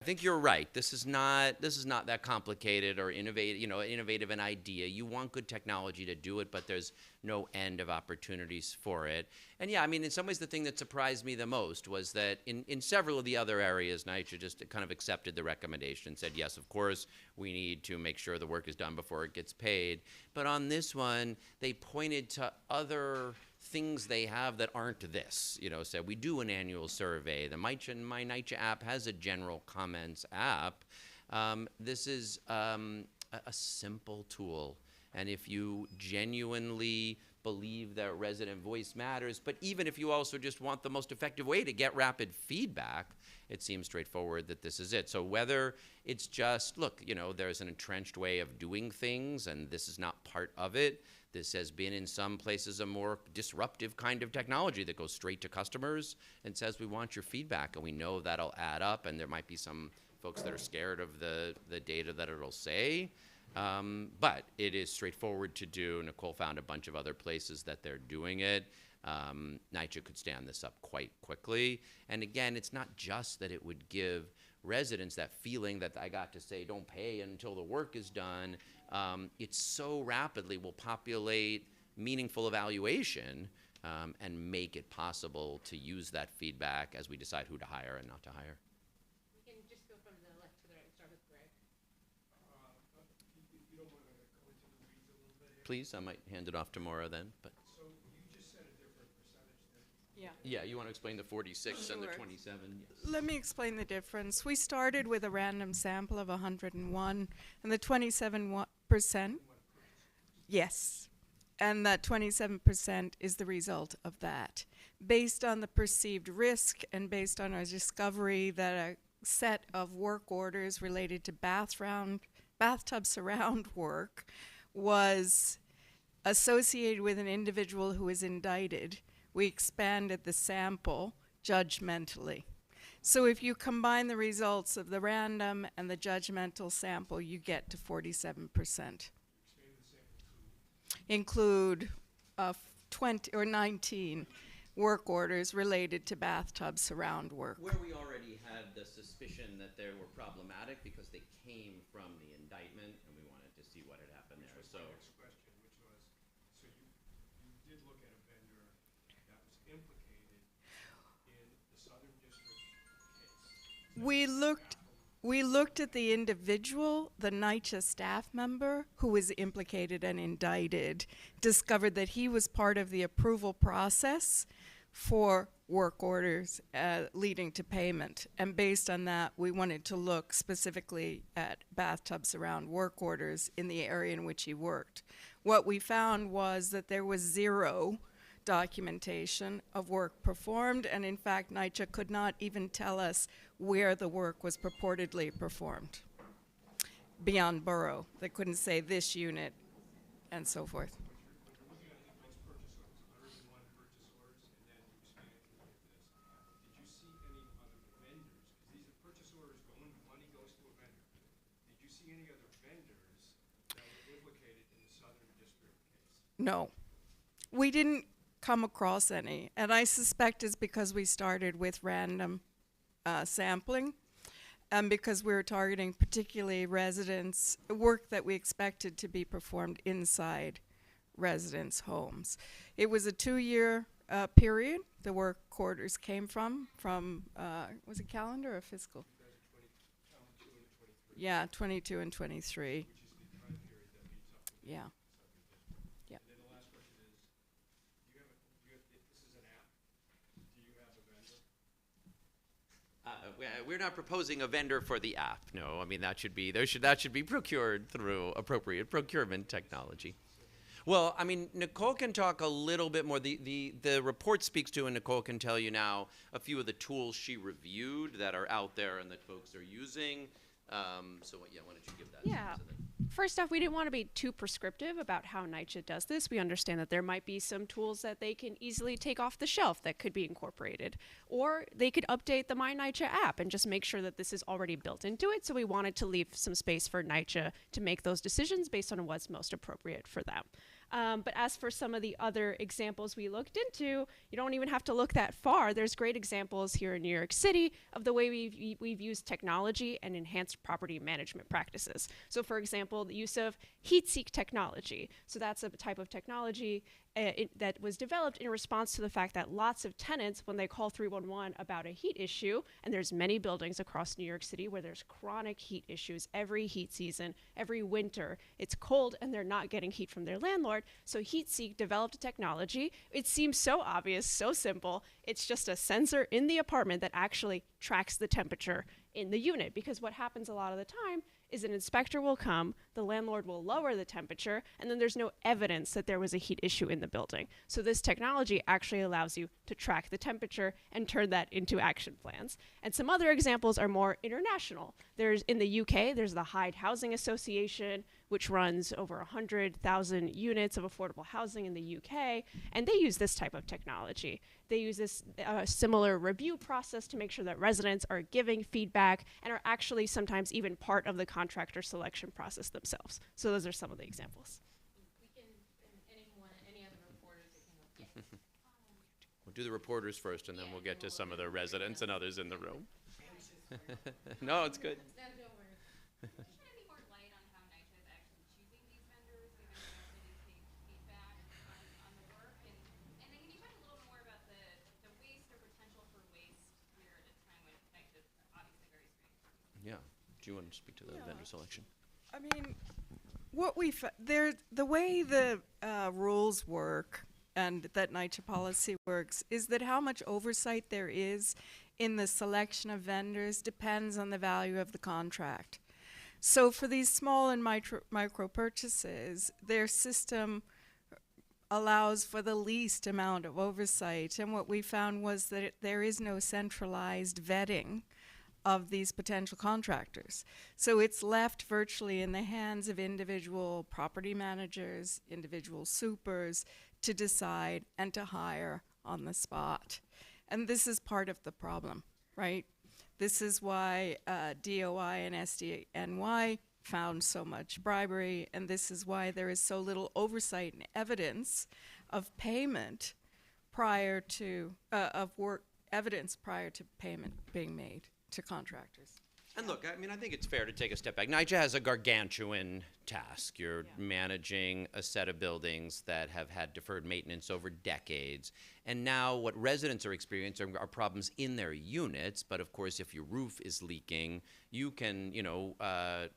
I think you're right. This is not that complicated or innovative an idea. You want good technology to do it, but there's no end of opportunities for it. And yeah, I mean, in some ways, the thing that surprised me the most was that in several of the other areas, NYCHA just kind of accepted the recommendation and said, yes, of course, we need to make sure the work is done before it gets paid. But on this one, they pointed to other things they have that aren't this. Said we do an annual survey. The My NYCHA app has a general comments app. This is a simple tool. And if you genuinely believe that resident voice matters, but even if you also just want the most effective way to get rapid feedback, it seems straightforward that this is it. So whether it's just, look, there's an entrenched way of doing things and this is not part of it. This has been in some places a more disruptive kind of technology that goes straight to customers and says, we want your feedback, and we know that'll add up, and there might be some folks that are scared of the data that it'll say. But it is straightforward to do. Nicole found a bunch of other places that they're doing it. NYCHA could stand this up quite quickly. And again, it's not just that it would give residents that feeling that I got to say, don't pay until the work is done. It so rapidly will populate meaningful evaluation and make it possible to use that feedback as we decide who to hire and not to hire. We can just go from the left to the right and start with Greg. You don't want to go into the weeds a little bit here? Please, I might hand it off to Maura then. But So you just said a different percentage than Yeah. yeah, you want to explain the 46 and the Sure. 27? Let me explain the difference. We started with a random sample of 101, and the 27%, yes, and that 27% is the result of that. Based on the perceived risk and based on our discovery that a set of work orders related to bathtub surround work was associated with an individual who was indicted, we expanded the sample judgmentally. So if you combine the results of the random and the judgmental sample, you get to 47%. Include 20 or 19 work orders related to bathtub surround work. Where we already had the suspicion that they were problematic because they came from the indictment, and we wanted to see what had happened there. So, my next question, which was, so you did look at a vendor that was implicated in the Southern District case. We looked at the individual, the NYCHA staff member who was implicated and indicted, discovered that he was part of the approval process for work orders leading to payment. And based on that, we wanted to look specifically at bathtub surround work orders in the area in which he worked. What we found was that there was zero documentation of work performed, and in fact, NYCHA could not even tell us where the work was purportedly performed beyond borough. They couldn't say this unit and so forth. But you're looking at those purchase orders, 101 purchase orders, and then you expanded to look at this. Did you see any other vendors? Because these are purchase orders money goes to a vendor. Did you see any other vendors that were implicated in the Southern District case? No. We didn't come across any, and I suspect it's because we started with random sampling, and because we were targeting particularly residents, work that we expected to be performed inside residents' homes. It was a 2-year period the work orders came from was it calendar or fiscal? 2022 and 23. Yeah, 22 and 23. Which is the time period that leads up to the Yeah. Southern District. Yeah. And then the last question is, this is an app. Do you have a vendor? we're not proposing a vendor for the app. No, I mean that should be procured through appropriate procurement technology. Well, I mean, Nicole can talk a little bit more. The report speaks to, and Nicole can tell you now, a few of the tools she reviewed that are out there and that folks are using. So, yeah, why don't you give that? Yeah. sense of it? First off, we didn't want to be too prescriptive about how NYCHA does this. We understand that there might be some tools that they can easily take off the shelf that could be incorporated. Or they could update the My NYCHA app and just make sure that this is already built into it. So we wanted to leave some space for NYCHA to make those decisions based on what's most appropriate for them. But as for some of the other examples we looked into, you don't even have to look that far. There's great examples here in New York City of the way we've used technology and enhanced property management practices. So for example, the use of heat-seek technology. So that's a type of technology that was developed in response to the fact that lots of tenants, when they call 311 about a heat issue, and there's many buildings across New York City where there's chronic heat issues every heat season, every winter, it's cold and they're not getting heat from their landlord. So HeatSeek developed a technology. It seems so obvious, so simple. It's just a sensor in the apartment that actually tracks the temperature in the unit, because what happens a lot of the time is an inspector will come, the landlord will lower the temperature, and then there's no evidence that there was a heat issue in the building. So this technology actually allows you to track the temperature and turn that into action plans. And some other examples are more international. There's, in the UK, there's the Hyde Housing Association, which runs over 100,000 units of affordable housing in the UK, and they use this type of technology. They use this similar review process to make sure that residents are giving feedback and are actually sometimes even part of the contractor selection process themselves. So those are some of the examples. We can, any other reporters that came up. Yes. We'll do the reporters first, and then we'll get to some of the residents and others in the room. No, it's good. No, don't worry. Can you shed any more light on how NYCHA is actually choosing these vendors, given that they take feedback on the work? And then can you talk a little more about the waste or potential for waste here at a time when NYCHA is obviously very strange? Yeah. Do you want to speak to the vendor selection? I mean, what the way the rules work and that NYCHA policy works is that how much oversight there is in the selection of vendors depends on the value of the contract. So for these small and micro purchases, their system allows for the least amount of oversight. And what we found was that there is no centralized vetting of these potential contractors. So it's left virtually in the hands of individual property managers, individual supers, to decide and to hire on the spot. And this is part of the problem, right? This is why DOI and SDNY found so much bribery, and this is why there is so little oversight and evidence of payment prior to, evidence prior to payment being made to contractors. And look, I mean, I think it's fair to take a step back. NYCHA has a gargantuan task. You're managing a set of buildings that have had deferred maintenance over decades. And now what residents are experiencing are problems in their units. But of course, if your roof is leaking, you can,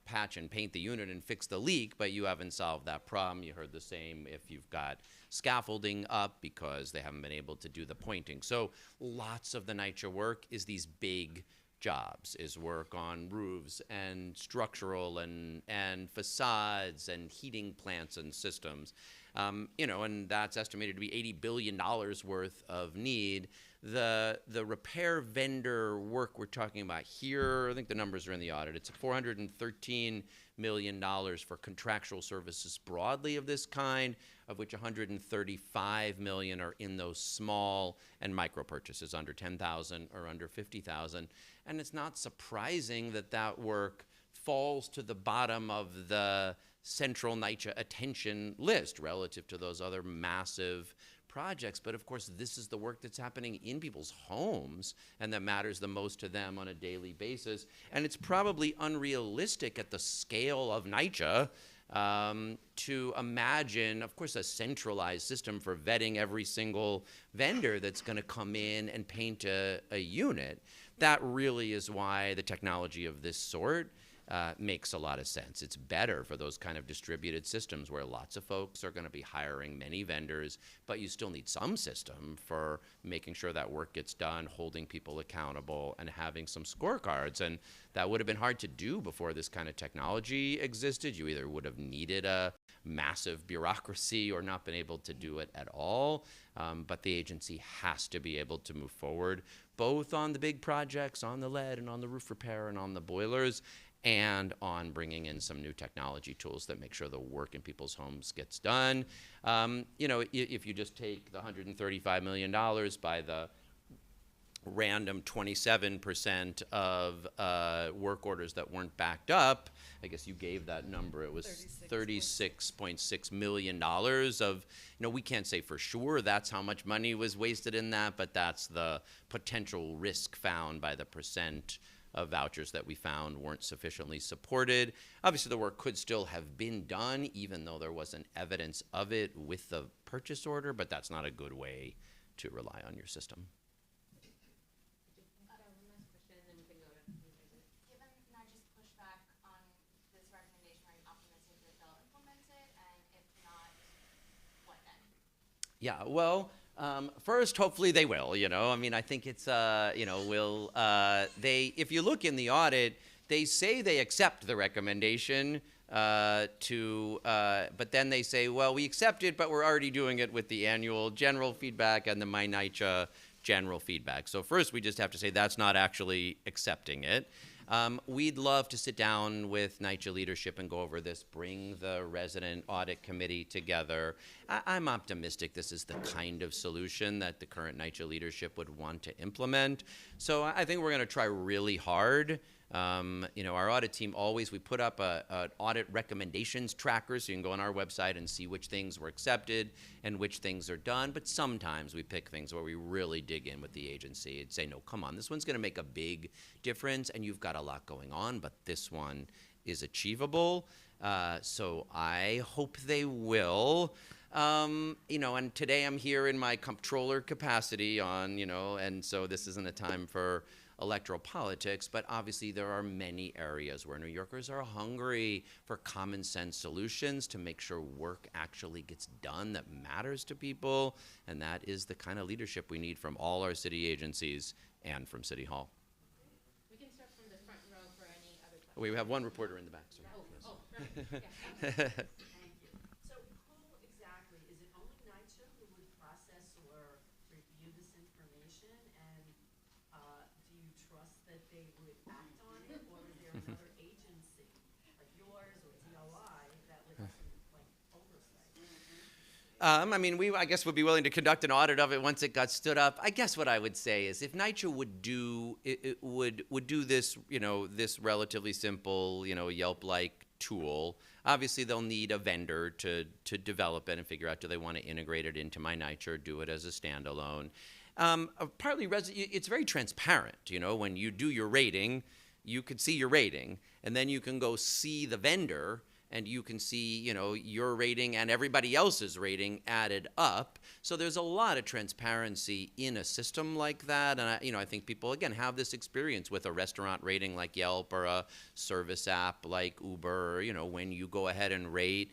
patch and paint the unit and fix the leak, but you haven't solved that problem. You heard the same if you've got scaffolding up because they haven't been able to do the pointing. So lots of the NYCHA work is these big jobs, is work on roofs and structural and facades and heating plants and systems. And that's estimated to be $80 billion worth of need. The repair vendor work we're talking about here, I think the numbers are in the audit. It's $413 million for contractual services broadly of this kind, of which $135 million are in those small and micro purchases under $10,000 or under $50,000. And it's not surprising that that work falls to the bottom of the central NYCHA attention list relative to those other massive projects. But of course, this is the work that's happening in people's homes and that matters the most to them on a daily basis. And it's probably unrealistic at the scale of NYCHA to imagine, of course, a centralized system for vetting every single vendor that's going to come in and paint a unit. That really is why the technology of this sort makes a lot of sense. It's better for those kind of distributed systems where lots of folks are going to be hiring many vendors, but you still need some system for making sure that work gets done, holding people accountable, and having some scorecards. And that would have been hard to do before this kind of technology existed. You either would have needed a massive bureaucracy or not been able to do it at all. But the agency has to be able to move forward, both on the big projects, on the lead and on the roof repair and on the boilers, and on bringing in some new technology tools that make sure the work in people's homes gets done. If you just take the $135 million by the random 27% of work orders that weren't backed up. I guess you gave that number. It was $36.6 million of, we can't say for sure that's how much money was wasted in that, but that's the potential risk found by the percent of vouchers that we found weren't sufficiently supported. Obviously, the work could still have been done, even though there wasn't evidence of it with the purchase order, but that's not a good way to rely on your system. Given NYCHA's pushback on this recommendation, are you optimistic that they'll implement it? And if not, what then? Yeah, well, first, hopefully they will, I mean, I think it's, if you look in the audit, they say they accept the recommendation but then they say, well, we accept it, but we're already doing it with the annual general feedback and the NYCHA general feedback. So first, we just have to say that's not actually accepting it. We'd love to sit down with NYCHA leadership and go over this, bring the resident audit committee together. I'm optimistic this is the kind of solution that the current NYCHA leadership would want to implement. So I think we're going to try really hard. Our audit team we put up an audit recommendations tracker, so you can go on our website and see which things were accepted and which things are done. But sometimes we pick things where we really dig in with the agency and say, no, come on, this one's going to make a big difference, and you've got a lot going on, but this one is achievable. So I hope they will. And today I'm here in my comptroller capacity and so this isn't a time for electoral politics, but obviously there are many areas where New Yorkers are hungry for common sense solutions to make sure work actually gets done that matters to people, and that is the kind of leadership we need from all our city agencies and from City Hall. We can start from the front row for any other questions. We have one reporter in the back, sir. Yes. Thank you. So who exactly, is it only NYCHA who would process or review this information? And do you trust that they would act on it? Or is there another agency, like yours or DOI, that would have some oversight? I guess we'd be willing to conduct an audit of it once it got stood up. I guess what I would say is if NYCHA would do this, this relatively simple, Yelp-like tool, obviously they'll need a vendor to develop it and figure out, do they want to integrate it into NYCHA or do it as a standalone. Partly, it's very transparent. When you do your rating, you could see your rating, and then you can go see the vendor, and you can see, your rating and everybody else's rating added up. So there's a lot of transparency in a system like that. And I think people, again, have this experience with a restaurant rating like Yelp or a service app like Uber, or, when you go ahead and rate.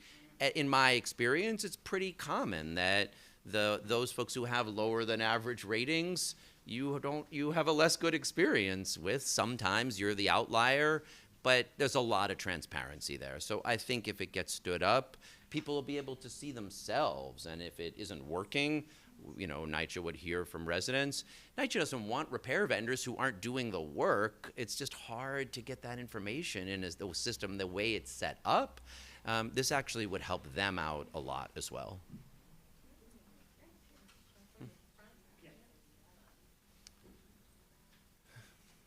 In my experience, it's pretty common that those folks who have lower than average ratings, you have a less good experience with. Sometimes you're the outlier, but there's a lot of transparency there. So I think if it gets stood up, people will be able to see themselves. And if it isn't working, NYCHA would hear from residents. NYCHA doesn't want repair vendors who aren't doing the work. It's just hard to get that information in as the system, the way it's set up. This actually would help them out a lot as well.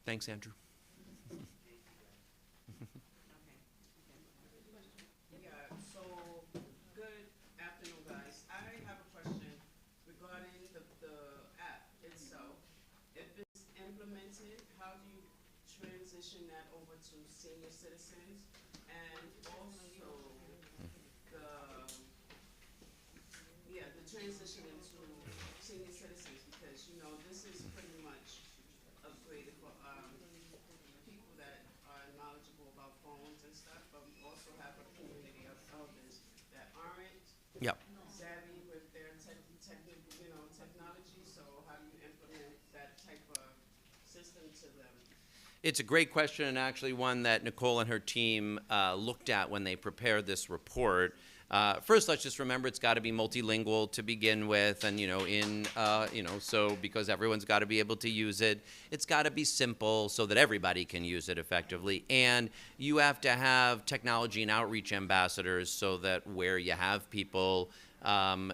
Thanks, Andrew. So good afternoon, guys. I have a question regarding the app itself. If it's implemented, how do you transition that over to senior citizens? And also the transition into senior citizens, because this is pretty much upgraded for people that are knowledgeable about phones and stuff, but we also have a community of elders that aren't savvy with their technology. So how do you implement that type of system to them? It's a great question, and actually one that Nicole and her team looked at when they prepared this report. First, let's just remember it's got to be multilingual to begin with, and so because everyone's got to be able to use it, it's got to be simple so that everybody can use it effectively, and you have to have technology and outreach ambassadors so that where you have people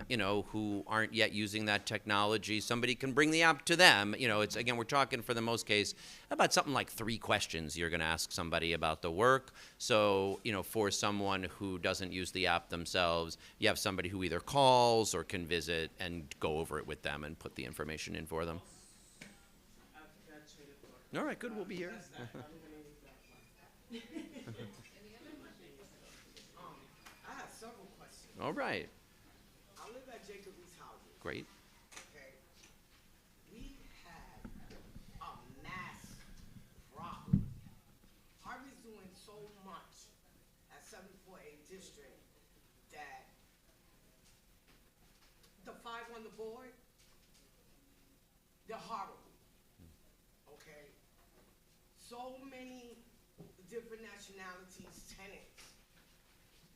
you know, who aren't yet using that technology. Somebody can bring the app to them. You know, it's, again, we're talking for the most case about something like 3 questions you're going to ask somebody about the work. So, you know, for someone who doesn't use the app themselves, you have somebody who either calls or can visit and go over it with them and put the information in for them. All right, good, we'll be here. I have several questions. All right, I live at Jacob East Housing. great. Okay. We had a mass problem. Harvey's doing so much at 748 District that the 5 on the board, they're horrible. Okay. So many different nationalities, tenants,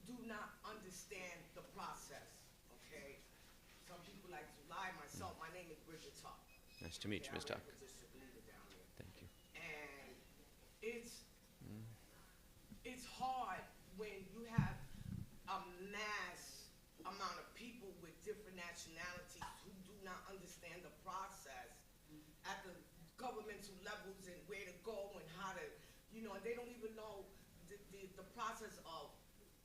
do not understand the process, okay? Some people like to lie. Myself, my name is Bridget Tuck. Nice to meet you, Ms. Tuck. I'm a district leader down there. Thank you. And it's hard when you have a mass amount of people with different nationalities who do not understand the process at the governmental levels and where to go and how to, you know, and they don't even know the process of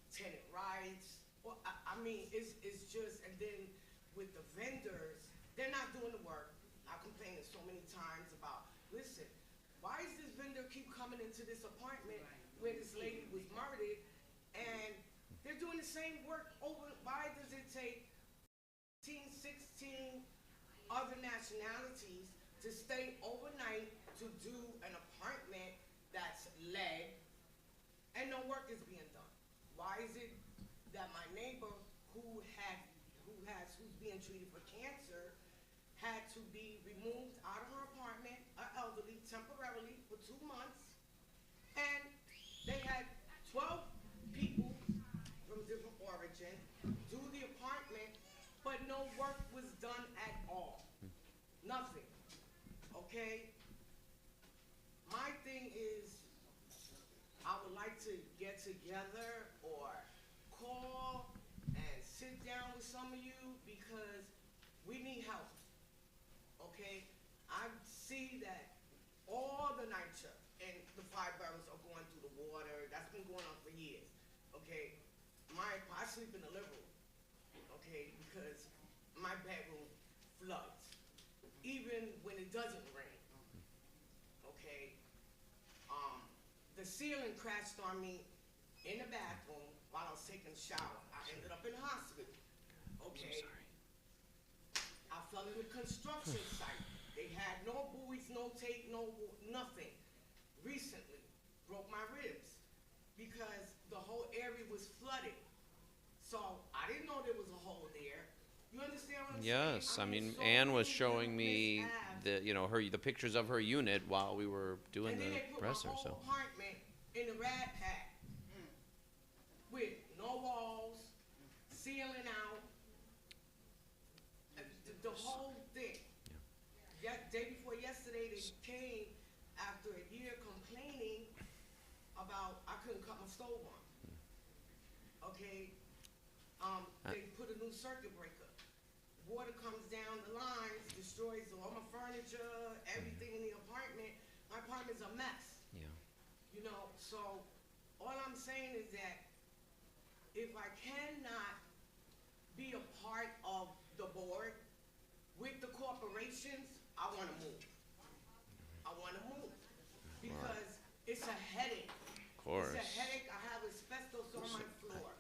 tenant rights. Well, I mean, it's just, and then with the vendors, they're not doing the work. I complained so many times about, listen, why is this vendor keep coming into this apartment where this lady was murdered, and they're doing the same work over, why does it take 15, 16 other nationalities to stay overnight to do an apartment that's lead and no work is being done? Why is it that my neighbor who's being treated for cancer had to be removed out of her apartment, elderly, temporarily for 2 months, and they had 12 people from different origin do the apartment, but no work was done at all. Nothing. Okay? My thing is, I would like to get together or call and sit down with some of you because we need help. Okay? I see that all the NYCHA and the 5 boroughs are going through the water. That's been going on for years. Okay? I sleep in the living room. Okay? Because my bedroom floods. Even when it doesn't rain. Okay? The ceiling crashed on me in the bathroom while I was taking a shower. I ended up in the hospital. Okay? I fell in the construction site. They had no buoys, no tape, nothing. Recently, broke my ribs because the whole area was flooded. So I didn't know there was a hole there. You understand what I'm saying? Yes, I mean, Anne was showing me the, you know, the pictures of her unit while we were doing the presser. So. Apartment in the rat pack with no walls, ceiling out, the whole thing. Yeah. Day before yesterday, they came after a year complaining about I couldn't cut my stove on. Okay, they put a new circuit breaker. Water comes down the lines, destroys all my furniture, everything in the apartment. My apartment's a mess. Yeah. You know, so all I'm saying is that if I cannot be a part of the board with the corporations, I want to move. I want to move because it's a headache. Of course. It's a headache. I have asbestos on my floor.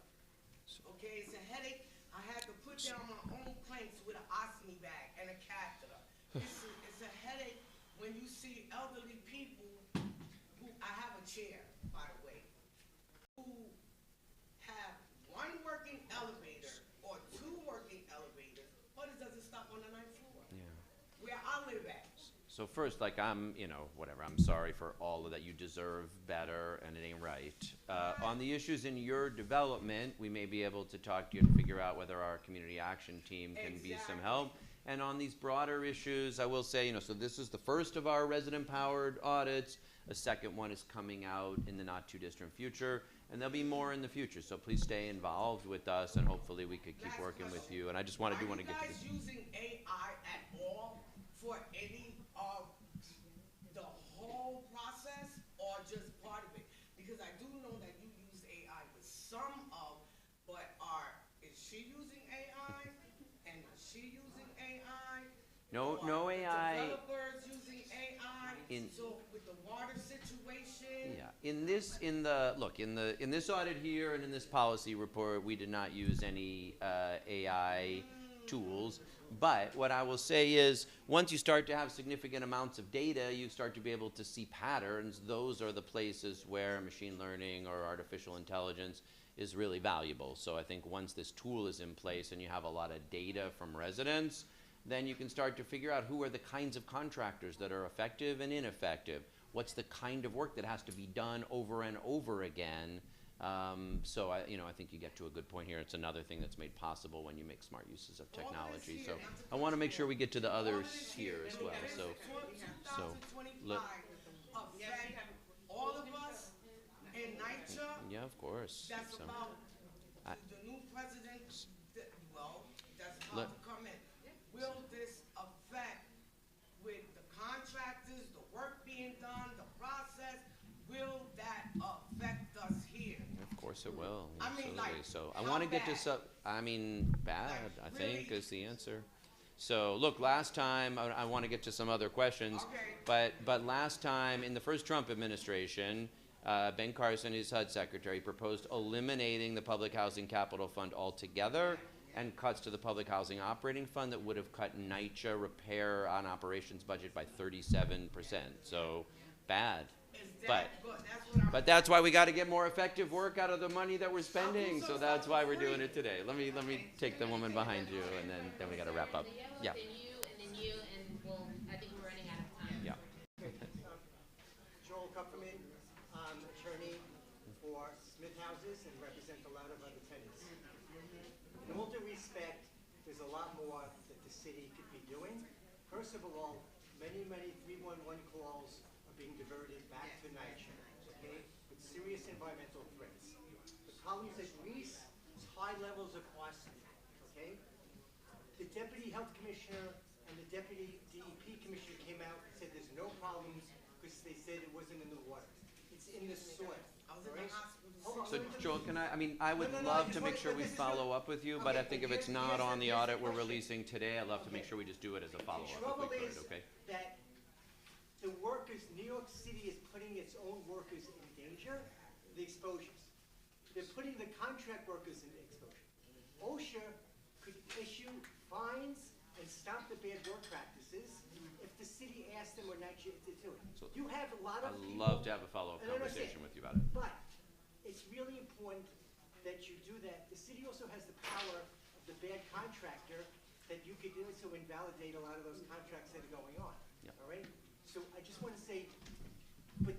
Okay, it's a headache. I had to put down my own planks with an ostomy bag and a catheter. It's a headache when you see elderly people who, I have a chair, by the way, who have 1 working elevator or 2 working elevators, but it doesn't stop on the 9th floor. Yeah. Where I live at. So first, like, I'm, you know, whatever, I'm sorry for all of that. You deserve better, and it ain't right. On the issues in your development, we may be able to talk to you and figure out whether our community action team can be some help. And on these broader issues, I will say, you know, so this is the first of our resident-powered audits. A second one is coming out in the not-too-distant future. And there'll be more in the future, so please stay involved with us, and hopefully we could keep Last working with question. you. And I just want to Are get to you this. guys using AI at all for any of the whole process or just part of it? Because I do know that you use AI with some of, but is she using AI? And is she using AI? No, Or no the AI. developers using AI? In- So with the water situation? Yeah, in this audit here and in this policy report, we did not use any AI tools. But what I will say is, once you start to have significant amounts of data, you start to be able to see patterns. Those are the places where machine learning or artificial intelligence is really valuable. So I think once this tool is in place and you have a lot of data from residents, then you can start to figure out who are the kinds of contractors that are effective and ineffective. What's the kind of work that has to be done over and over again? So I think you get to a good point here. It's another thing that's made possible when you make smart uses of technology. So I want to make sure we get to the others here as well. So 2025 affect all of us in NYCHA. yeah, of course. That's So, about I- the new president, that's Let- about to come in. Will this affect with the contractors, the work being done, the process? Will that affect us here? Of course it will. I mean, Absolutely. like, So I how want to get to bad? some. I mean, bad. Like, I think really? is the answer. So look, last time I want to get to some other questions, Okay. but last time in the first Trump administration, Ben Carson, his HUD secretary, proposed eliminating the Public Housing Capital Fund altogether and cuts to the Public Housing Operating Fund that would have cut NYCHA repair on operations budget by 37%. So bad. Is But that good? That's what I'm. But that's why we got to get more effective work out of the money that we're spending. So that's why we're doing it today. Let me take the woman behind you, and then we got to wrap up. Yeah. Then you, and we'll, I think we're running out of time. Yeah. Joel Kupferman, I'm attorney for Smith Houses and represent a lot of other tenants. In all due respect, there's a lot more that the city could be doing. First of all, many 311 calls are being diverted back to NYCHA, okay, with serious environmental threats. The problems at Reese is high levels of arsenic, okay? The deputy health commissioner and the deputy DEP commissioner came out and said there's no problems because they said it wasn't in the water. It's in the soil. I was in Alright? the hospital. Hold on, So let me Joel, finish. I would No, no, love I to just make want- sure but we this is follow what- up with you, but I Okay, think if it's here's not on the here's audit we're question. releasing today, I'd love to make Okay. sure we just do it as a The follow-up trouble if we is could, okay? that the workers, New York City is putting its own workers in danger, the exposures. They're putting the contract workers in exposure. OSHA could issue fines and stop the bad work practices if the city asked them or NYCHA to do it. So, You have a lot of I'd people. love to have a follow-up I understand. conversation with you about it. But it's really important that you do that. The city also has the power of the bad contractor that you could also invalidate a lot of those contracts that are going on. Yep. All right? So I just want to say, but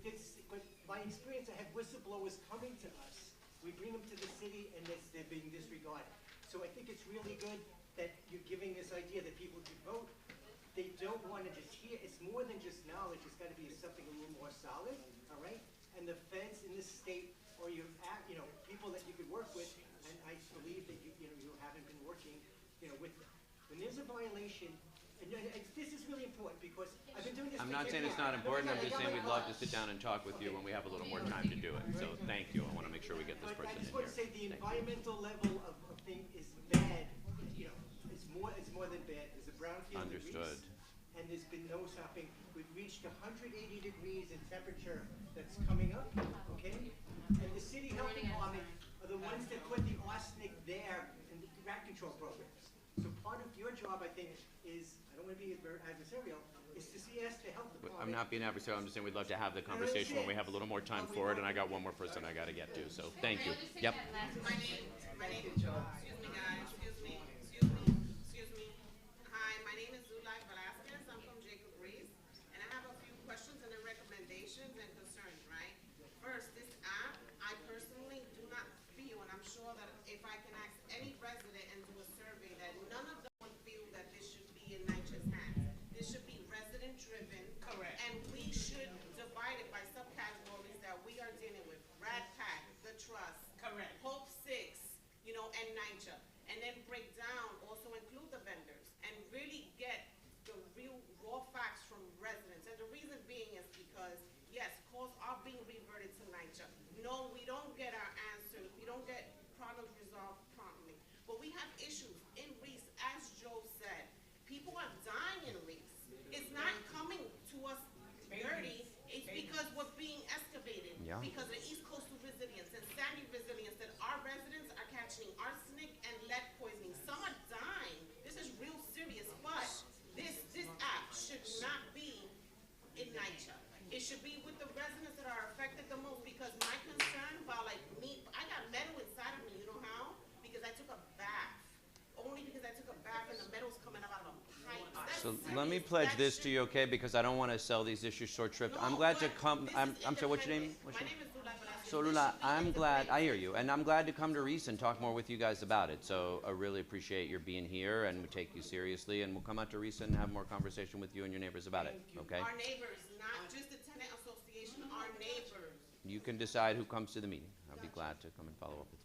my experience, I have whistleblowers coming to us. We bring them to the city and they're being disregarded. So I think it's really good that you're giving this idea that people could vote. They don't want to just hear, it's more than just knowledge, it's got to be something a little more solid, all right? And the feds in this state, or people that you could work with, and I believe that you haven't been working, with them. When there's a violation, and this is really important because I've been doing this. I'm for not 10 saying it's years. not important, I'm I just got saying my we'd love to card. sit down and talk with you when we have a little more time to do it. So thank you, I want to make sure we get this But person I just in want to here. say the Thank you. environmental level of thing is bad, it's more than bad. There's a brownfield in Understood. Greece, and there's been no stopping. We've reached 180 degrees in temperature that's coming up, okay? And the city health department are the ones that put the arsenic there in the rat control programs. So part of your job, I think, is, I don't want to be adversarial, is to ask the health department. I'm not being adversarial, I'm just saying we'd love to have the conversation when we have a little more time for it, and I got one more person I got to get to, so thank you. Yep. My name, excuse me. Hi, my name is Zulay Velasquez. I'm from Jacob Reese, and I have a few questions and then recommendations and concerns, right? First, this app, I personally do not feel, and I'm sure that if I can ask any resident and do a survey, that none of them would feel that this should be in NYCHA's hands. This should be resident-driven. Correct. And we should divide it by subcategories that we are dealing with. Rat Pack, the truck, NYCHA, and then break down, also include the vendors, and really get the real raw facts from residents. And the reason being is because, yes, calls are being reverted to NYCHA. No, we don't get our answers, we don't get problems resolved promptly. But we have issues in Reese, as Joe said. People are dying in Reese. It's not coming to us dirty, it's because we're being excavated. Yeah. Because of East Coastal resilience and Sandy resilience, that our residents are catching arsenic and lead poisoning. Some are dying. This is real serious, but this act should not be in NYCHA. It should be with the residents that are affected the most, because my concern about, like, me, I got metal inside of me, you know how? Because I took a bath. Only because I took a bath and the metal's coming out of a pipe. That's So serious. let me pledge That this to should- you, okay? Because I don't want to sell these issues short shrift. I'm No, glad to but come. this I'm is sorry. What's your name? independent. What's My your name is Lula Velasquez. So This Lula, should be I'm glad. independent. I hear you, and I'm glad to come to Reese and talk more with you guys about it. So I really appreciate your being here, and we take you seriously, and we'll come out to Reese and have more conversation with you and your neighbors about it. Okay? Our neighbors, not just the tenant association, our neighbors. You can decide who comes to the meeting. I'll be glad to come and follow up with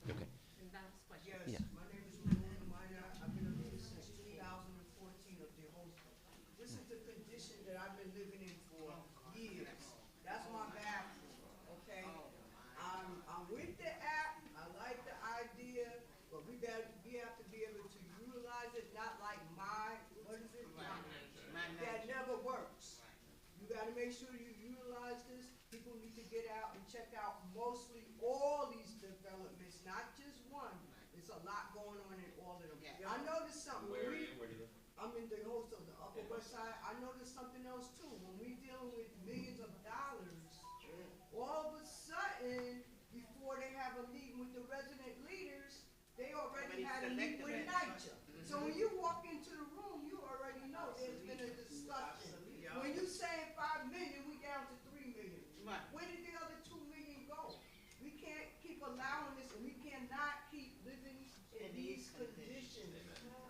you. Okay. Last question. Yes, Yeah. my name is Ramon Minor. I've been a leader since 2014 of the hostel. This is the condition that I've been living in for years. That's my bathroom, okay? I'm with the app, I like the idea, but we have to be able to utilize it, not like what is it? That never works. You gotta make sure you utilize this. People need to get out and check out mostly all these developments, not just one. There's a lot going on in all of them. I noticed something. Where do you live? I'm in the host of the Upper West Side. I noticed something else too. When we dealing with millions of dollars, all of a sudden, before they have a meeting with the resident leaders, they already had a meeting with NYCHA. So when you walk into the room, you already know there's been a discussion. When you saying 5 million, we down to 3 million. Where did the other 2 million go? We can't keep allowing this, and we cannot keep living in these conditions.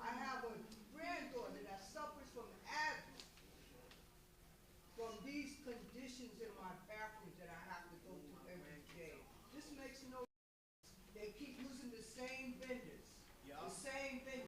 I have a granddaughter that suffers from asthma, from these conditions in my bathroom that I have to go through every day. This makes no sense. They keep using the same vendors, the same vendors.